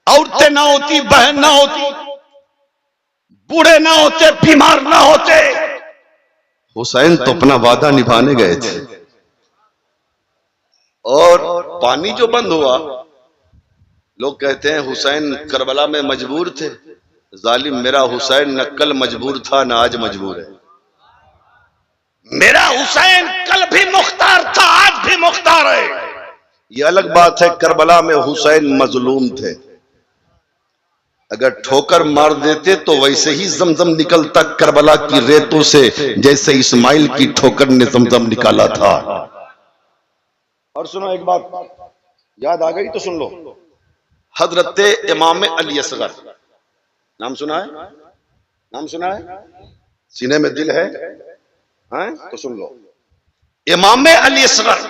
B: عورتیں نہ ہوتی، بہن نہ ہوتی، بوڑھے نہ ہوتے، بیمار نہ ہوتے۔ حسین تو اپنا وعدہ نبھانے گئے تھے، اور پانی جو بند ہوا، لوگ کہتے ہیں حسین کربلا میں مجبور تھے۔ ظالم، میرا حسین نہ کل مجبور تھا نہ آج مجبور ہے، میرا حسین کل بھی مختار تھا آج بھی مختار ہے۔ یہ الگ بات ہے کربلا میں حسین مظلوم تھے، اگر ٹھوکر مار دیتے تو ویسے ہی زمزم نکلتا کربلا کی ریتوں سے جیسے اسماعیل کی ٹھوکر نے زمزم نکالا تھا۔ اور سنو ایک بات یاد آ گئی تو سن لو، حضرت امام علی اصغر، نام سنا ہے؟ نام سنا ہے؟ سینے میں دل ہے تو سن لو۔ امام علی اصغر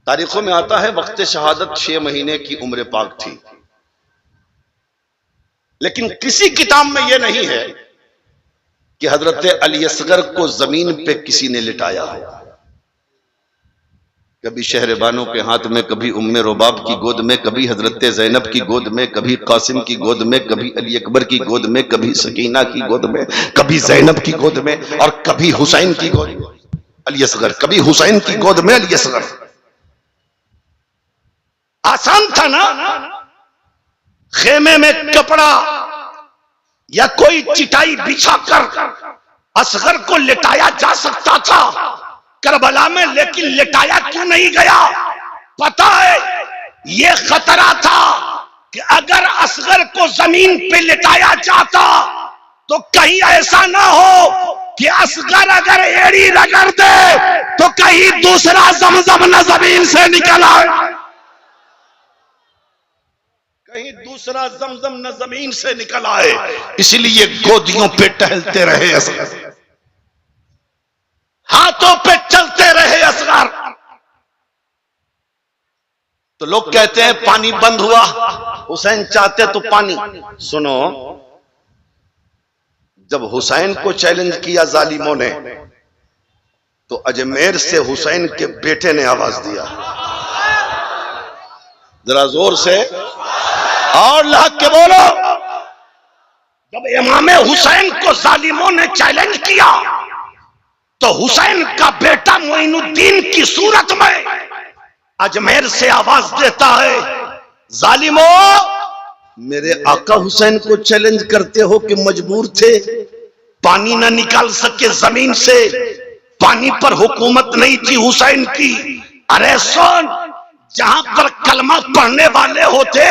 B: تاریخوں میں آتا ہے وقت شہادت 6 مہینے کی عمر پاک تھی، لیکن کسی کتاب میں یہ نہیں ہے کہ حضرت علی اصغر کو زمین پہ کسی نے لٹایا ہو۔ کبھی شہر بانو کے ہاتھ میں، کبھی ام رباب کی گود میں، کبھی حضرت زینب کی گود میں، کبھی قاسم کی گود میں، کبھی علی اکبر کی گود میں، کبھی سکینہ کی گود میں، کبھی زینب کی گود میں، اور کبھی حسین کی گود میں علی اصغر، کبھی حسین کی گود میں علی اصغر۔ آسان تھا نا، خیمے میں کپڑا یا کوئی چٹائی بچھا کر اصغر کو لٹایا جا سکتا تھا کربلا میں، لیکن لٹایا کیوں نہیں گیا؟ پتا ہے یہ خطرہ تھا کہ اگر اصغر کو زمین پہ لٹایا جاتا تو کہیں ایسا نہ ہو کہ اصغر اگر ایڑی رگڑ دے تو کہیں دوسرا زمزم نہ زمین سے نکل آئے، کہیں دوسرا زمزم نہ زمین سے نکل آئے، اس لیے گودیوں پہ ٹہلتے رہے اصغر، ہاتھوں پہ چلتے رہے اصغر۔ تو لوگ کہتے ہیں پانی بند ہوا، حسین چاہتے تو پانی۔ سنو، جب حسین کو چیلنج کیا ظالموں نے تو اجمیر سے حسین کے بیٹے نے آواز دیا، ذرا زور سے اور لاحق کے بولو۔ جب امام حسین کو ظالموں نے چیلنج کیا تو حسین کا بیٹا معین الدین کی صورت میں اجمیر سے آواز دیتا ہے، ظالموں میرے آقا حسین کو چیلنج کرتے ہو کہ مجبور تھے، پانی نہ نکال سکے زمین سے، پانی پر حکومت نہیں تھی حسین کی۔ ارے سن، جہاں پر کلمہ پڑھنے والے ہوتے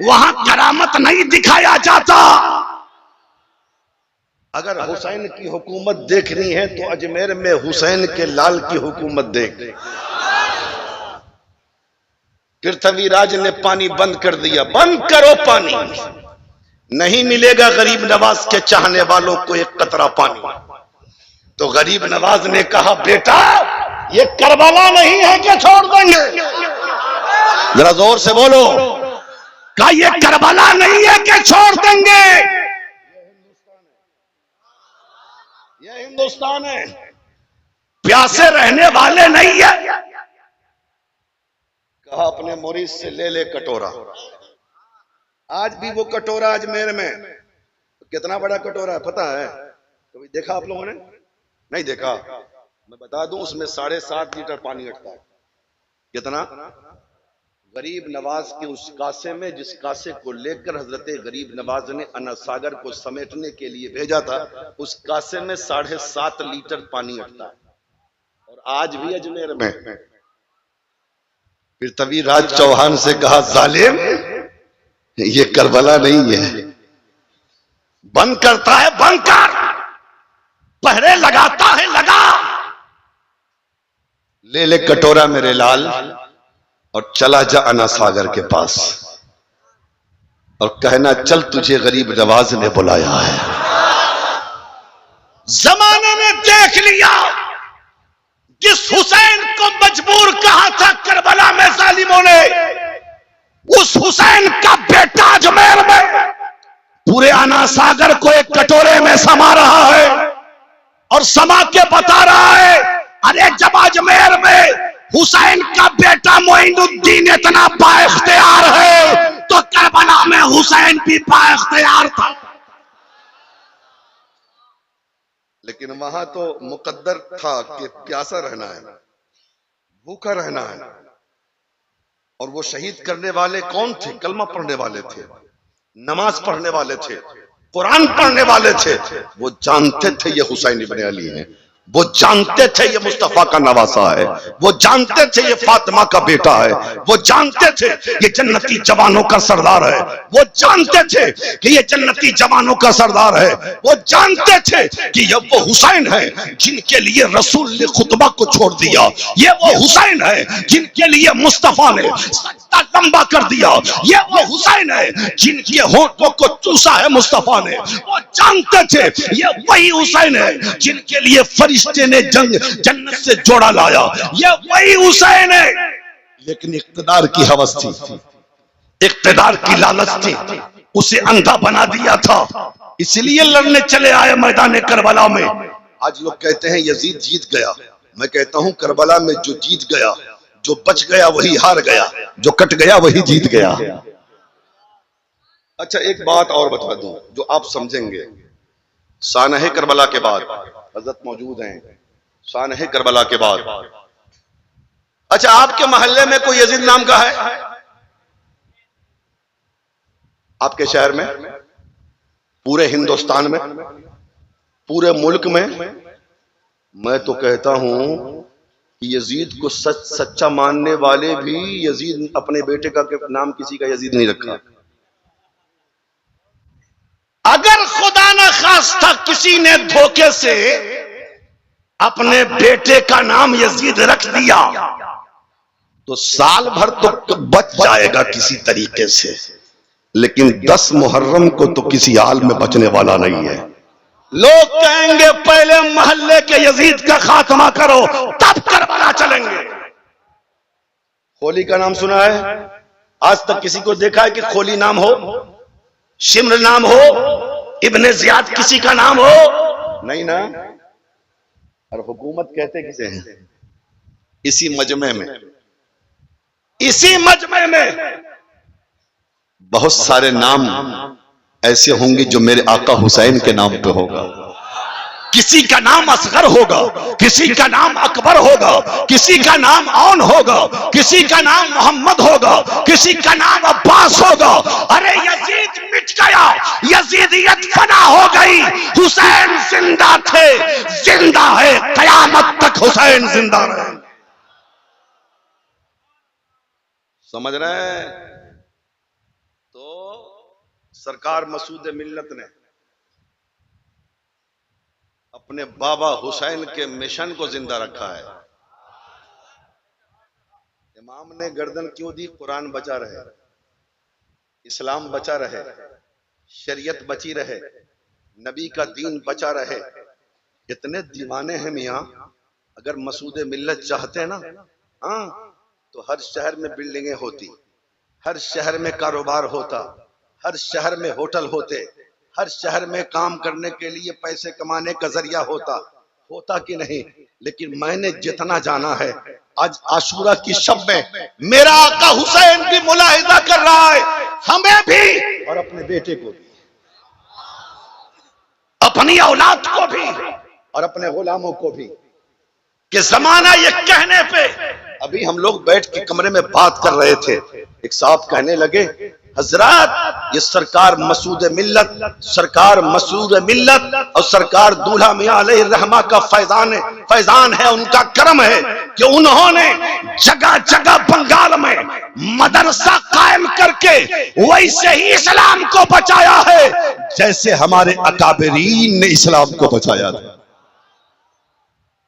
B: وہاں کرامت نہیں دکھایا جاتا۔ اگر حسین کی حکومت دیکھنی ہے تو اجمیر میں حسین کے لال کی حکومت دیکھ۔ پرتھوی راج نے پانی بند کر دیا، بند کرو پانی، نہیں ملے گا غریب نواز کے چاہنے والوں کو ایک قطرہ پانی۔ تو غریب نواز نے کہا بیٹا یہ کربلا نہیں ہے کہ چھوڑ دیں گے، ذرا زور سے بولو، کہا یہ کربلا نہیں ہے کہ چھوڑ دیں گے، یہ ہندوستان ہے، پیاسے رہنے والے نہیں ہے۔ کہا اپنے مرید سے لے لے کٹورا۔ آج بھی وہ کٹورا اجمیر میں، کتنا بڑا کٹورا ہے پتہ ہے؟ کبھی دیکھا آپ لوگوں نے؟ نہیں دیکھا؟ میں بتا دوں اس میں 7.5 لیٹر پانی اٹھتا ہے۔ کتنا؟ غریب نواز کے اس کاسے میں، جس کاسے کو لے کر حضرت غریب نواز نے انا ساگر کو سمیٹنے کے لیے بھیجا تھا، اس کاسے میں 7.5 لیٹر پانی اٹھتا ہے، اور آج بھی اجمیر میں۔ پھر طویل راج چوہان سے کہا ظالم یہ کربلا نہیں ہے، بند کرتا ہے بند کر، پہرے لگاتا ہے لگا، لے لے کٹورا میرے لال اور چلا جا انا ساگر کے پاس اور کہنا چل تجھے غریب نواز نے بلایا ہے۔ زمانے نے دیکھ لیا جس حسین کو مجبور کہا تھا کربلا میں ظالموں نے، اس حسین کا بیٹا اجمیر میں پورے انا ساگر کو ایک کٹورے میں سما رہا ہے، اور سما کے بتا رہا ہے ارے جب اجمیر میں حسین کا بیٹا معین الدین اتنا با اختیار ہے تو کربلا میں حسین بھی با اختیار تھا۔ لیکن وہاں تو مقدر تھا کہ پیاسا رہنا ہے، بھوکا رہنا ہے، اور وہ شہید کرنے والے کون تھے؟ کلمہ پڑھنے والے تھے، نماز پڑھنے والے تھے، قرآن پڑھنے والے تھے۔ وہ جانتے تھے یہ حسین ابن علی ہیں، وہ جانتے تھے یہ مصطفیٰ کا نواسا ہے، وہ جانتے تھے یہ فاطمہ کا بیٹا ہے، وہ جانتے تھے یہ جنتی جوانوں کا سردار ہے، وہ جانتے تھے کہ یہ جنتی جوانوں کا سردار ہے، وہ جانتے تھے کہ یہ وہ حسین ہے جن کے لیے رسول نے خطبہ کو چھوڑ دیا، یہ وہ حسین ہے جن کے لیے مصطفیٰ نے سجدہ لمبا کر دیا، یہ وہ حسین ہے جن کے ہونٹوں کو چوسا ہے مصطفیٰ نے، وہ جانتے تھے یہ وہی حسین ہے جن کے لیے فرشتے نے جنت سے جوڑا لایا، یہ وہی حسین ہے۔ لیکن اقتدار کی ہوس تھی، اقتدار کی لالچ تھی، اسے اندھا بنا دیا تھا، اس لیے لڑنے چلے آئے میدان کربلا میں۔ آج لوگ کہتے ہیں یزید جیت گیا، میں کہتا ہوں کربلا میں جو جیت گیا، جو بچ گیا وہی ہار گیا، جو کٹ گیا وہی جیت گیا۔ اچھا ایک بات اور بتا دوں جو آپ سمجھیں گے، سانحہ کربلا کے بعد حضرت موجود ہیں، سانحہ کربلا کے بعد، اچھا آپ کے محلے میں کوئی یزید نام کا ہے؟ آپ کے شہر میں، پورے ہندوستان میں، پورے ملک میں؟ میں تو کہتا ہوں کہ یزید کو سچا ماننے والے بھی یزید اپنے بیٹے کا نام کسی کا یزید نہیں رکھا۔ اگر خدا نہ خواستہ کسی نے دھوکے سے اپنے بیٹے کا نام یزید رکھ دیا تو سال بھر تو بچ جائے گا کسی طریقے سے، لیکن 10 محرم کو تو کسی حال میں بچنے والا نہیں ہے۔ لوگ کہیں گے پہلے محلے کے یزید کا خاتمہ کرو تب کربلا چلیں گے۔ خولی کا نام سنا ہے؟ آج تک کسی کو دیکھا ہے کہ خولی نام ہو، شمر نام ہو، ابن زیاد کسی کا نام ہو؟ نہیں نا۔ اور حکومت کہتے کسے ہیں؟ اسی مجمع میں، اسی مجمع میں بہت سارے نام ایسے ہوں گے جو میرے آقا حسین کے نام پہ ہوگا۔
A: کسی کا نام اصغر ہوگا، کسی کا نام اکبر ہوگا، کسی کا نام اون ہوگا، کسی کا نام محمد ہوگا، کسی کا نام عباس ہوگا۔ ارے یزید مٹ گیا، یزیدیت فنا ہو گئی، حسین زندہ تھے، زندہ ہے، قیامت تک حسین زندہ رہے۔
B: سمجھ رہے ہیں؟ تو سرکار مسعود ملت نے اپنے بابا حسین کے مشن کو زندہ رکھا ہے۔ امام نے گردن کیوں دی؟ قرآن بچا رہے، اسلام بچا رہے، شریعت بچی رہے، نبی کا دین بچا رہے۔ اتنے دیوانے ہیں میاں، اگر مسعود ملت چاہتے نا تو ہر شہر میں بلڈنگیں ہوتی، ہر شہر میں کاروبار ہوتا، ہر شہر میں ہوٹل ہوتے، ہر شہر میں کام کرنے کے لیے پیسے کمانے کا ذریعہ ہوتا کہ نہیں؟ لیکن میں نے جتنا جانا ہے، آج عاشورہ کی شب میں میرا آقا حسین بھی ملاحظہ کر رہا ہے، ہمیں بھی اور اپنے بیٹے کو بھی،
A: اپنی اولاد کو بھی
B: اور اپنے غلاموں کو بھی،
A: کہ زمانہ یہ کہنے پہ۔
B: ابھی ہم لوگ بیٹھ کے کمرے میں بات کر رہے تھے، ایک صاحب کہنے لگے حضرات یہ سرکار مسعود ملت، سرکار مسعود ملت اور سرکار دولہا میاں علیہ الرحمہ کا فیضان ہے، ان کا کرم ہے کہ انہوں نے جگہ جگہ بنگال میں مدرسہ قائم کر کے ویسے ہی اسلام کو بچایا ہے جیسے ہمارے اکابرین نے اسلام کو بچایا تھا۔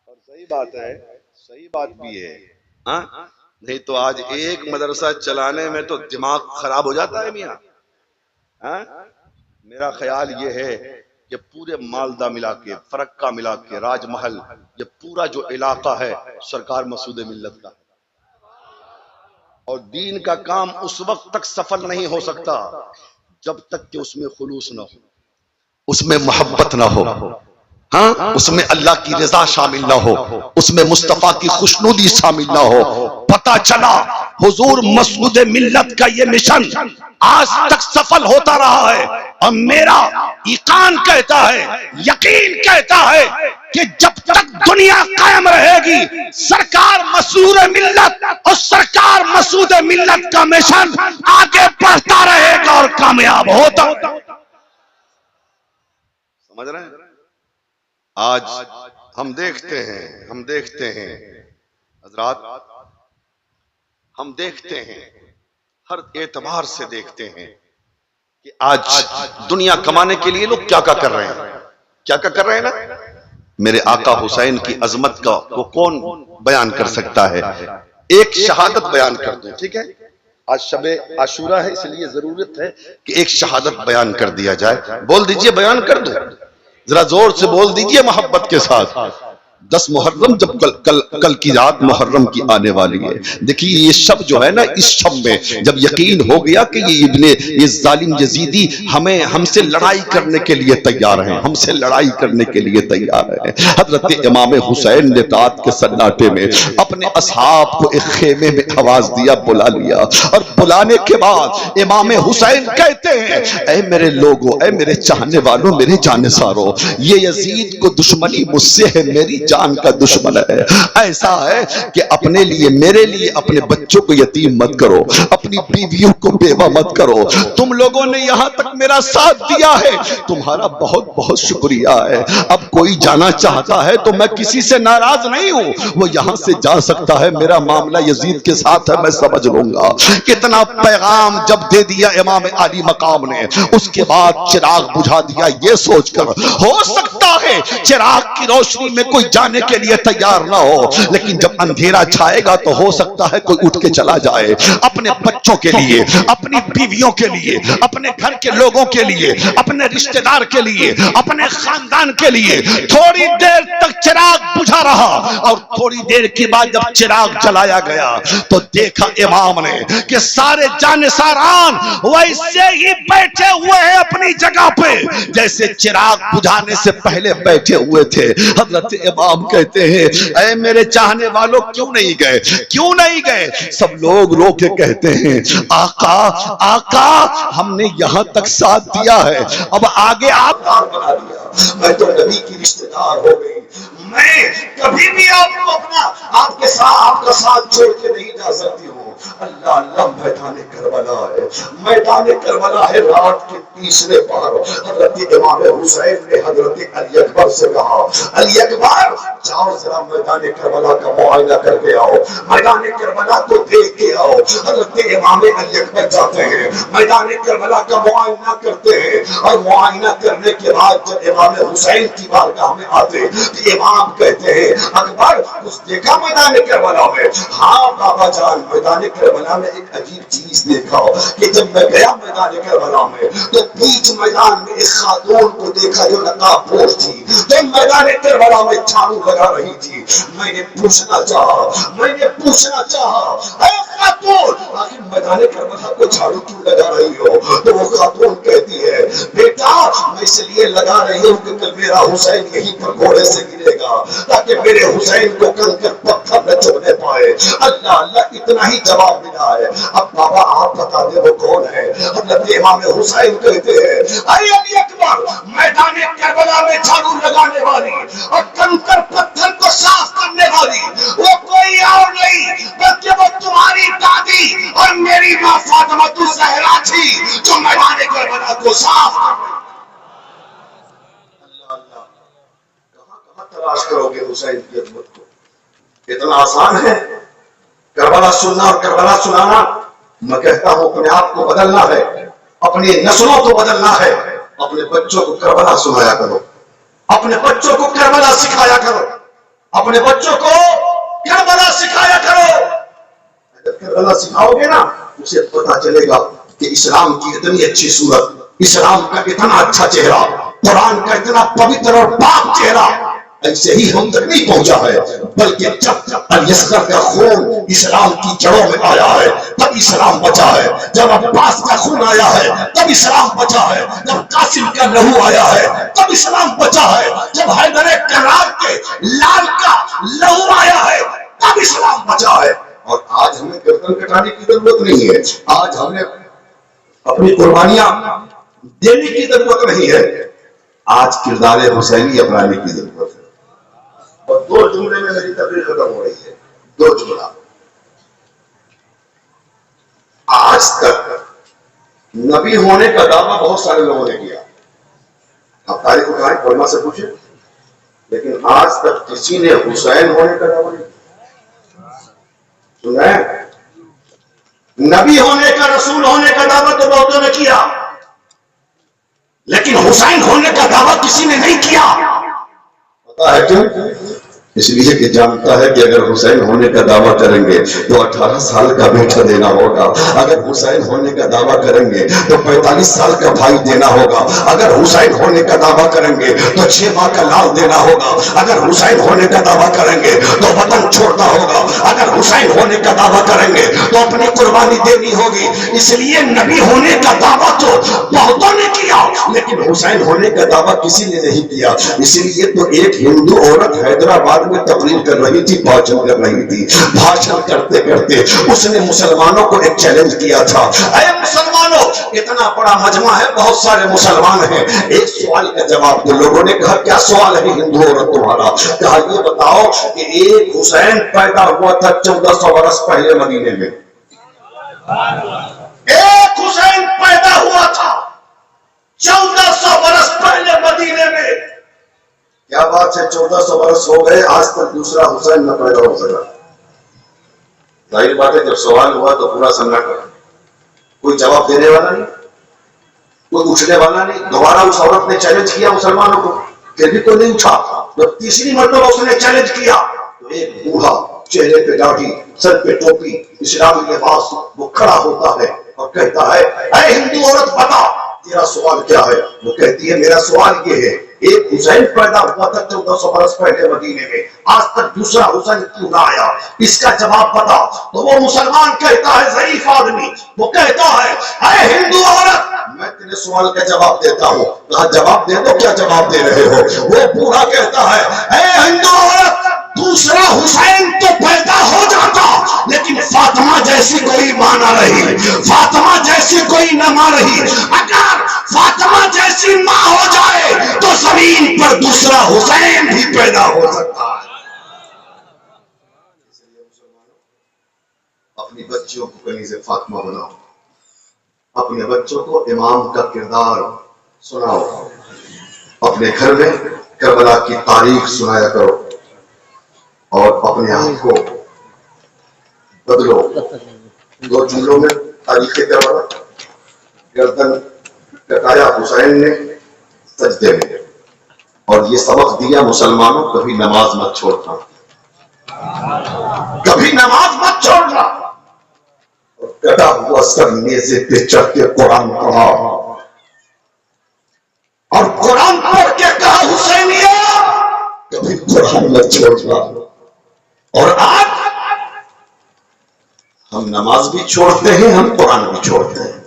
B: اور صحیح بات ہے، صحیح بات بھی ہے، نہیں تو آج ایک مدرسہ چلانے میں تو دماغ خراب ہو جاتا ہے میاں۔ میرا خیال یہ ہے کہ پورے مالدہ ملا کے، فرقہ ملا کے، راج محل، یہ پورا جو علاقہ ہے سرکار مسعود ملت کا، اور دین کا کام اس وقت تک سفل نہیں ہو سکتا جب تک کہ اس میں خلوص نہ ہو، اس میں محبت نہ ہو، اس میں اللہ کی رضا شامل نہ ہو، اس میں مصطفیٰ کی خوشنودی شامل نہ ہو۔
A: پتا چلا حضور مسعود ملت کا یہ مشن آج تک سفل ہوتا رہا ہے، اور میرا ایقان کہتا ہے، یقین کہتا ہے کہ جب تک دنیا قائم رہے گی سرکار مسعود ملت اور سرکار مسعود ملت کا مشن آگے بڑھتا رہے گا اور کامیاب ہوتا۔
B: سمجھ رہے ہیں؟ آج ہم دیکھتے ہیں حضرات، ہم دیکھتے ہیں، ہر اعتبار سے دیکھتے ہیں کہ آج دنیا کمانے کے لیے لوگ کیا کر رہے ہیں، کیا کر رہے ہیں نا۔ میرے آقا حسین کی عظمت کا وہ کون بیان کر سکتا ہے؟ ایک شہادت بیان کر دوں، ٹھیک ہے؟ آج شب عاشورہ ہے، اس لیے ضرورت ہے کہ ایک شہادت بیان کر دیا جائے۔ بول دیجئے، بیان کر دوں، ذرا زور سے بول دیجئے محبت کے ساتھ۔ 10 محرم جب کل کی رات محرم کی آنے والی ہے، دیکھیے یہ شب جو ہے نا، اس شب میں جب یقین ہو گیا کہ یہ ظالم یزیدی ہم سے لڑائی کرنے کے لیے تیار ہیں، ہم سے لڑائی کرنے کے لیے تیار ہیں، حضرت امام حسین نے رات کے سناٹے میں اپنے اصحاب کو ایک خیمے میں آواز دیا، بلا لیا، اور بلانے کے بعد امام حسین کہتے ہیں، اے میرے لوگوں، اے میرے چاہنے والوں، میرے جانثاروں، یہ یزید کو دشمنی مجھ سے ہے، میری جان کا دشمن ہے۔ ایسا ہے کہ اپنے لیے، میرے لیے اپنے بچوں کو یتیم مت کرو، اپنی بیویوں کو بیوہ مت کرو، تم لوگوں نے یہاں تک میرا ساتھ دیا ہے، تمہارا بہت بہت شکریہ ہے۔ اب کوئی جانا چاہتا ہے تو میں کسی سے ناراض نہیں ہوں، وہ یہاں سے جا سکتا ہے، میرا معاملہ یزید کے ساتھ ہے، میں سمجھ لوں گا۔ کتنا پیغام جب دے دیا امام علی مقام نے، اس کے بعد چراغ بجھا دیا، یہ سوچ کر ہو سکتا ہے چراغ کی روشنی میں کوئی جانے کے لیے تیار نہ ہو، لیکن جب اندھیرا چھائے گا تو ہو سکتا ہے کوئی اٹھ کے چلا جائے، اپنے بچوں کے لیے، اپنی بیویوں کے لیے، اپنے گھر کے لوگوں کے لیے، اپنے رشتہ دار کے لیے، اپنے خاندان کے لیے۔ تھوڑی دیر تک چراغ بجھا رہا، اور تھوڑی دیر کے بعد جب چراغ جلایا گیا تو دیکھا امام نے کہ سارے جانثاران ویسے ہی بیٹھے ہوئے ہیں اپنی جگہ پہ جیسے چراغ بجھانے سے پہلے بیٹھے ہوئے تھے۔ حضرت امام امام کہتے ہیں اے میرے چاہنے والوں کیوں نہیں گئے، کیوں نہیں گئے؟ سب لوگ رو کے کہتے ہیں آقا آقا ہم نے یہاں تک ساتھ دیا ہے، اب آگے آپ بنا دیا، میں تو نبی کی رشتہ دار ہو گئی، میں کبھی بھی آپ کو اپنا آپ کے ساتھ آپ کا ساتھ چھوڑ کے نہیں جا سکتی ہوں۔ اللہ اللہ میدان کربلا ہے، میدان کربلا ہے، رات کے تیسرے پہر حضرت امام حسین نے حضرت علی اکبر سے کہا علی اکبر جاؤ ذرا میدان کربلا کا معائنہ کر کے آؤ، میدان کربلا کو دیکھ کے آؤ۔ حضرت امام علی اکبر جاتے ہیں، میدان کربلا کا معائنہ کرتے ہیں، اور معائنہ کرنے کے بعد جب امام حسین کی بارگاہ میں آتے تو امام کہتے ہیں اکبر کچھ دیکھا میدان کربلا میں؟ ہاں بابا جان میدان کربلا میں ایک عجیب چیز دیکھا کہ جب میں گیا میدان کربلا میں تو بیچ میدان میں ایک خاتون کو دیکھا جو نقاب پوش تھی، جو میدان کربلا میں جھاڑو لگا رہی تھی۔ میں نے پوچھنا چاہا اے خاتون آخر میدان کربلا کو جھاڑو کیوں لگا رہی ہو؟ تو وہ خاتون کہتی ہے بیٹا میں اس لیے لگا رہی ہوں کہ کل میرا حسین یہیں پر گھوڑے سے گرے گا تاکہ میرے حسین کو کنکر پتھر نہ چبھنے پائے۔ اللہ اللہ اتنا ہی جواب ملا ہے۔ اب بابا آپ بتا دیں وہ کون ہے؟ حضرت امام حسین کہتے ہیں اے علی اکبر میدان کربلا میں جھاڑو لگانے والی اور کنکر پتھر کو صاف کرنے والی وہ کوئی اور نہیں بلکہ وہ تمہاری دادی اور میری ماں فاطمہ الزہرا تھی جو میدان کربلا کو صاف کر رہی۔ اللہ اللہ کہاں تلاش کرو گے حسین کی عظمت کو؟ اتنا آسان ہے کربلا سننا اور کربلا سنانا؟ میں کہتا ہوں اپنے آپ کو بدلنا ہے، اپنی نسلوں کو بدلنا ہے، اپنے بچوں کو کربلا سنایا کرو، اپنے بچوں کو کربلا سکھایا کرو، اپنے بچوں کو کربلا سکھایا کرو۔ اگر کربلا سکھاؤ گے نا اسے پتا چلے گا کہ اسلام کی اتنی اچھی صورت، اسلام کا اتنا اچھا چہرہ، قرآن کا اتنا پوتر اور پاک چہرہ ایسے ہی ہم تک نہیں پہنچا ہے، بلکہ جب الیسگر کا خون اسلام کی جڑوں میں آیا ہے تب اسلام بچا ہے، جب عباس کا خون آیا ہے تب اسلام بچا ہے، جب قاسم کا لہو آیا ہے تب اسلام بچا ہے، جب حیدر کرار کے لال کا لہو آیا ہے تب اسلام بچا ہے۔ اور آج ہمیں گردن کٹانے کی ضرورت نہیں ہے، آج ہمیں اپنی قربانیاں دینے کی ضرورت نہیں ہے، آج کردار حسینی اپنانے کی ضرورت ہے۔ اور دو جملے میں میری تقریر ختم ہو رہی ہے، دو جملہ۔ آج تک نبی ہونے کا دعویٰ بہت سارے لوگوں نے کیا، اب تاریخ اٹھائیں علماء سے پوچھیں، لیکن آج تک کسی نے حسین ہونے کا دعویٰ نہیں سنا ہے۔ نبی ہونے کا، رسول ہونے کا دعویٰ تو بہتوں نے کیا، لیکن حسین ہونے کا دعویٰ کسی نے نہیں کیا۔ پتا ہے کیوں؟ اس لیے کہ جانتا ہے کہ اگر حسین ہونے کا دعویٰ کریں گے تو 18 سال کا بیٹا دینا ہوگا، اگر حسین ہونے کا دعویٰ کریں گے تو 45 سال کا بھائی دینا ہوگا، اگر حسین ہونے کا دعویٰ کریں گے تو 6 ماہ کا لال دینا ہوگا، اگر حسین ہونے کا دعویٰ کریں گے تو وطن چھوڑنا ہوگا، اگر حسین ہونے کا دعویٰ کریں گے تو اپنی قربانی دینی ہوگی۔ اس لیے نبی ہونے کا دعویٰ تو بہتوں نے کیا، لیکن حسین ہونے کا دعویٰ کسی نے نہیں کیا۔ اسی لیے تو ایک ہندو عورت حیدرآباد میں تقریر کر رہی تھی، بھاشن کر رہی تھی، بھاشن کرتے کرتے اس نے مسلمانوں کو ایک چیلنج کیا تھا، اے مسلمانوں اتنا بڑا مجمع ہے، بہت سارے مسلمان ہیں، ایک سوال کا جواب دو۔ لوگوں نے کہا کیا سوال ہے ہندو عورت تمہارا؟ کہا یہ بتاؤ کہ ایک حسین پیدا ہوا تھا 1400 برس پہلے مدینے میں، ایک حسین پیدا ہوا تھا 1400 برس پہلے مدینے میں، کیا بات ہے 1400 برس ہو گئے آج تک دوسرا حسین نہ پیدا ہو سکا؟ ظاہر بات ہے جب سوال ہوا تو پورا سننا کرا، کوئی جواب دینے والا نہیں، کوئی اٹھنے والا نہیں۔ دوبارہ اس عورت نے چیلنج کیا مسلمانوں کو، پھر بھی کوئی نہیں اٹھا۔ جب تیسری مرتبہ اس نے چیلنج کیا تو ایک بوڑھا چہرے پہ داڑھی، سر پہ ٹوپی، اسلامی لباس، وہ کھڑا ہوتا ہے اور کہتا ہے اے ہندو عورت بتا تیرا سوال کیا ہے؟ وہ کہتی ہے میرا سوال یہ ہے ایک حسین پیدا ہوا تھا 1400 برس پہلے مدینے میں، آج تک دوسرا حسین کیوں نہ آیا؟ اس کا جواب بتا۔ تو وہ مسلمان کہتا ہے، ضعیف آدمی، وہ کہتا ہے اے ہندو عورت، میں تیرے سوال کا جواب دیتا ہوں، کہا جواب دے دو، کیا جواب دے رہے ہو؟ وہ پورا کہتا ہے اے ہندو عورت، دوسرا حسین تو پیدا ہو جاتا لیکن فاطمہ جیسی کوئی ماں نہ رہی، فاطمہ جیسی کوئی نہ ماں رہی۔ اگر فاطمہ جیسی ماں ہو جائے تو زمین پر دوسرا حسین بھی پیدا ہو سکتا ہے۔ اپنی بچیوں کو کنیز فاطمہ بناؤ، اپنے بچوں کو امام کا کردار سناؤ، اپنے گھر میں کربلا کی تاریخ سنایا کرو، اور اپنے آپ کو بدلو۔ دو جملوں میں تاریخ کربلا، گردن کٹایا حسین نے سجدے میں، اور یہ سبق دیا مسلمانوں، کبھی نماز مت چھوڑنا، کبھی نماز مت چھوڑنا۔ اور کٹا ہوا سر نیزے پہ چڑھ کے قرآن پڑھا، اور قرآن پڑھ کے کہا حسینیہ کبھی قرآن مت چھوڑنا۔ اور آج ہم نماز بھی چھوڑتے ہیں، ہم قرآن بھی چھوڑتے ہیں۔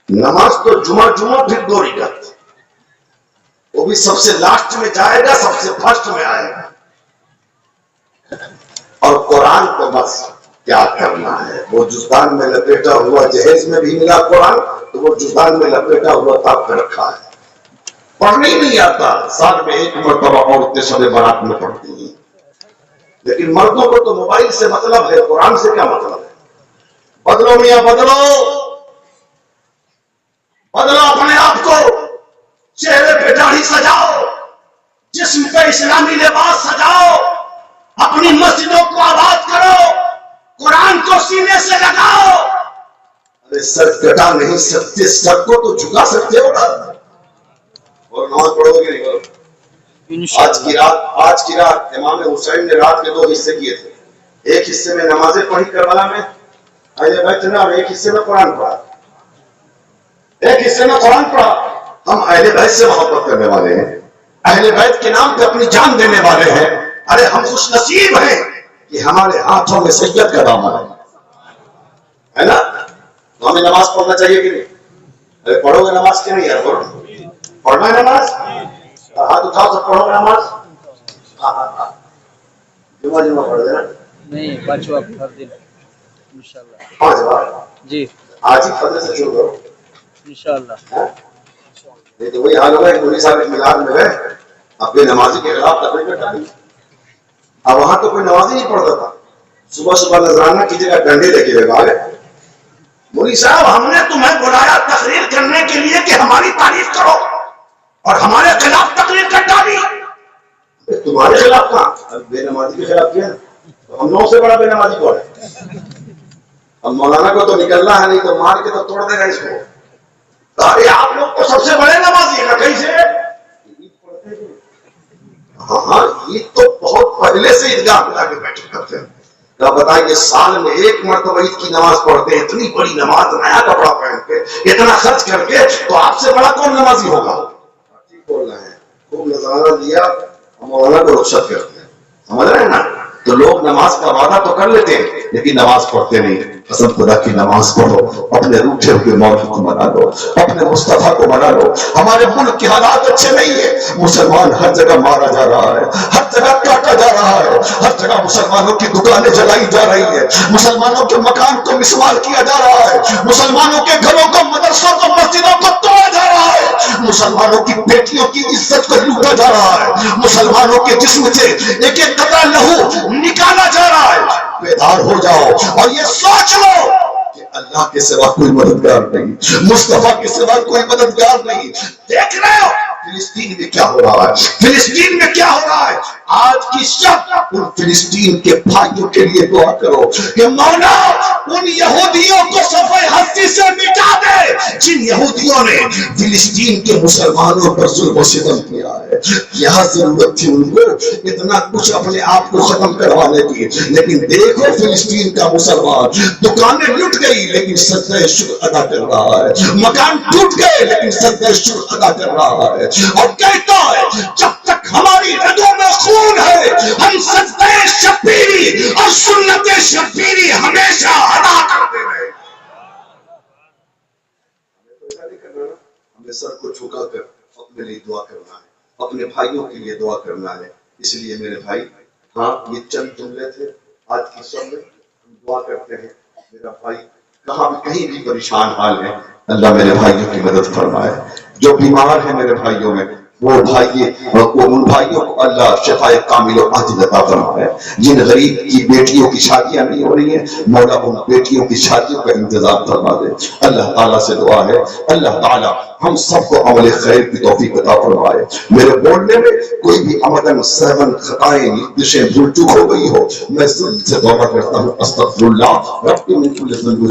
B: نماز تو جمعہ پھر 2 رکعت، وہ بھی سب سے لاسٹ میں جائے گا، سب سے فرسٹ میں آئے گا۔ اور قرآن کو بس کیا کرنا ہے، وہ جزدان میں لپیٹا ہوا، جہیز میں بھی ملا قرآن تو وہ جزدان میں لپیٹا ہوا تاپ پہ رکھا ہے، پڑھنے ہی نہیں آتا۔ سال میں 1 مرتبہ عورتیں شب برات میں پڑھتی ہیں، لیکن مردوں کو تو موبائل سے مطلب ہے، قرآن سے کیا مطلب ہے؟ بدلو میاں بدلو، بدلو اپنے آپ کو، چہرے پہ داڑھی سجاؤ، جسم پہ اسلامی لباس سجاؤ، اپنی مسجدوں کو آباد کرو، قرآن کو سینے سے لگاؤ۔ ارے سر کٹا نہیں سکتے، سر کو تو جھکا سکتے ہو نا، اور نماز پڑھو گے نہیں؟ آج کی رات امام حسین نے رات کے 2 حصے کیے تھے، ایک حصے میں نمازیں پڑھی کربلا میں اہل بیت نے، اور ایک حصے میں قرآن پڑھا، ایک حصے میں قرآن پڑھا۔ ہم اہل بیت سے محبت کرنے والے ہیں، اہل بیت کے نام پہ اپنی جان دینے والے ہیں۔ ارے ہم خوش نصیب ہیں کہ ہمارے ہاتھوں میں سید کا دامن ہے نا، تو ہمیں نماز پڑھنا چاہیے کہ نہیں؟ ارے پڑھو گے نماز کہ نہیں یار؟ پڑھنا ہے نماز، ہاتھ اٹھاؤ سب پڑھو گے نماز۔ جمعہ پڑھ دینا
C: نہیں، 5 وقت ہر دن انشاءاللہ
B: 5 بار
C: جی،
B: آج ہی فجر سے شروع کرو
C: انشاءاللہ۔
B: نہیں تو وہی حال ہوگا کہ پولیس صاحب میلاد میں گئے، اپنے نمازی کے خلاف تقریر کرتا نہیں، اب وہاں تو کوئی نماز ہی نہیں پڑھتا تھا، صبح نذرانہ کی جگہ ڈنڈے لے کے لگا گئے۔ مولوی صاحب ہم نے تمہیں بلایا تقریر کرنے کے لیے کہ ہماری تعریف کرو، اور ہمارے خلاف تقریر کر ڈالی۔ تمہارے خلاف کہاں؟ بے نمازی کے خلاف کیا؟ ہم لوگوں سے بڑا بے نمازی کون ہے؟ اب مولانا کو تو نکلنا ہے، نہیں تو مار کے تو توڑ دے گا اس کو۔ ارے آپ لوگ تو سب سے بڑے نمازی ہیں، کیسے؟ ہاں عید تو بہت پہلے سے عیدگاہ میں لا کے بیٹھے کرتے ہیں۔ کیا بتائیے سال میں 1 مرتبہ عید کی نماز پڑھتے ہیں، اتنی بڑی نماز، نیا کپڑا پہن کے، اتنا خرچ کر کے، تو آپ سے بڑا کون نمازی ہوگا؟ ٹھیک بول رہے ہیں، خوب نذرانہ دیا، ہم مولانا کو رخصت کرتے ہیں، سمجھ رہے ہیں نا؟ تو لوگ نماز کا وعدہ تو کر لیتے ہیں لیکن نماز پڑھتے نہیں۔ قسم خدا کی نماز پڑھو، اپنے روٹھے ہوئے مولا کو منا لو، اپنے مصطفیٰ کو منا لو۔ ہمارے ملک کے حالات اچھے نہیں ہیں، مسلمان ہر جگہ مارا جا رہا ہے، ہر جگہ کاٹا جا رہا ہے، ہر جگہ مسلمانوں کی دکانیں جلائی جا رہی ہیں، مسلمانوں کے مکان کو مسمار کیا جا رہا ہے، مسلمانوں کے گھروں کو، مدرسوں کو، مسجدوں کو توڑا جا رہا ہے، مسلمانوں کی بیٹیوں کی عزت کو لوٹا جا رہا ہے، مسلمانوں کے جسم سے ایک ایک قطرہ لہو نکالا جا رہا ہے۔ بیدار ہو جاؤ اور یہ سوچ لو کہ اللہ کے سوا کوئی مددگار نہیں، مصطفیٰ کے سوا کوئی مددگار نہیں۔ دیکھ رہے ہو فلسطین میں کیا ہو رہا ہے، فلسطین میں کیا ہو رہا ہے، آج کی شب ان فلسطین کے بھائیوں کے لیے دعا کرو کہ مولا ان یہودیوں کو صفحہ ہستی سے مٹا دے جن یہودیوں نے فلسطین کے مسلمانوں پر ظلم و ستم کیا ہے. کیا ضرورت تھی ان کو اتنا کچھ اپنے آپ کو ختم کروانے کی؟ لیکن دیکھو فلسطین کا مسلمان دکانیں لٹ گئی لیکن سجدہ شکر ادا کر رہا ہے, مکان ٹوٹ گئے لیکن سجدہ شکر ادا کر رہا ہے, اور کہتا ہے جب تک ہماری رگوں میں خون ہے ہم سجدہ شبیری اور سنت شبیری ہمیشہ ادا کرتے رہے. ہمیں سر کو جھکا کر اپنے لیے دعا کرنا ہے, اپنے بھائیوں کے لیے دعا کرنا ہے. اس لیے میرے بھائی, ہاں یہ چند جملے تھے آج کی شب میں. ہم دعا کرتے ہیں میرا بھائی کہاں بھی کہیں بھی پریشان حال ہے, اللہ میرے بھائیوں کی مدد فرمائے. جو بیمار ہیں میرے بھائیوں میں وہ بھائی ان بھائیوں کو اللہ شفائے کامل و عاجل عطا فرمائے. جن غریب کی بیٹیوں کی شادیاں نہیں ہو رہی ہیں مولا ان بیٹیوں کی شادیوں کا انتظام فرما دے. اللہ تعالیٰ سے دعا ہے اللہ تعالیٰ ہم سب کو عمل خیر کی توفیق عطا فرمائے. میرے بولنے میں کوئی بھی عمدن سہون خطائیں نقدشیں بھول چوک ہو گئی ہو میں سے توبہ کرتا ہوں. استغفر اللہ رب من کل ذنب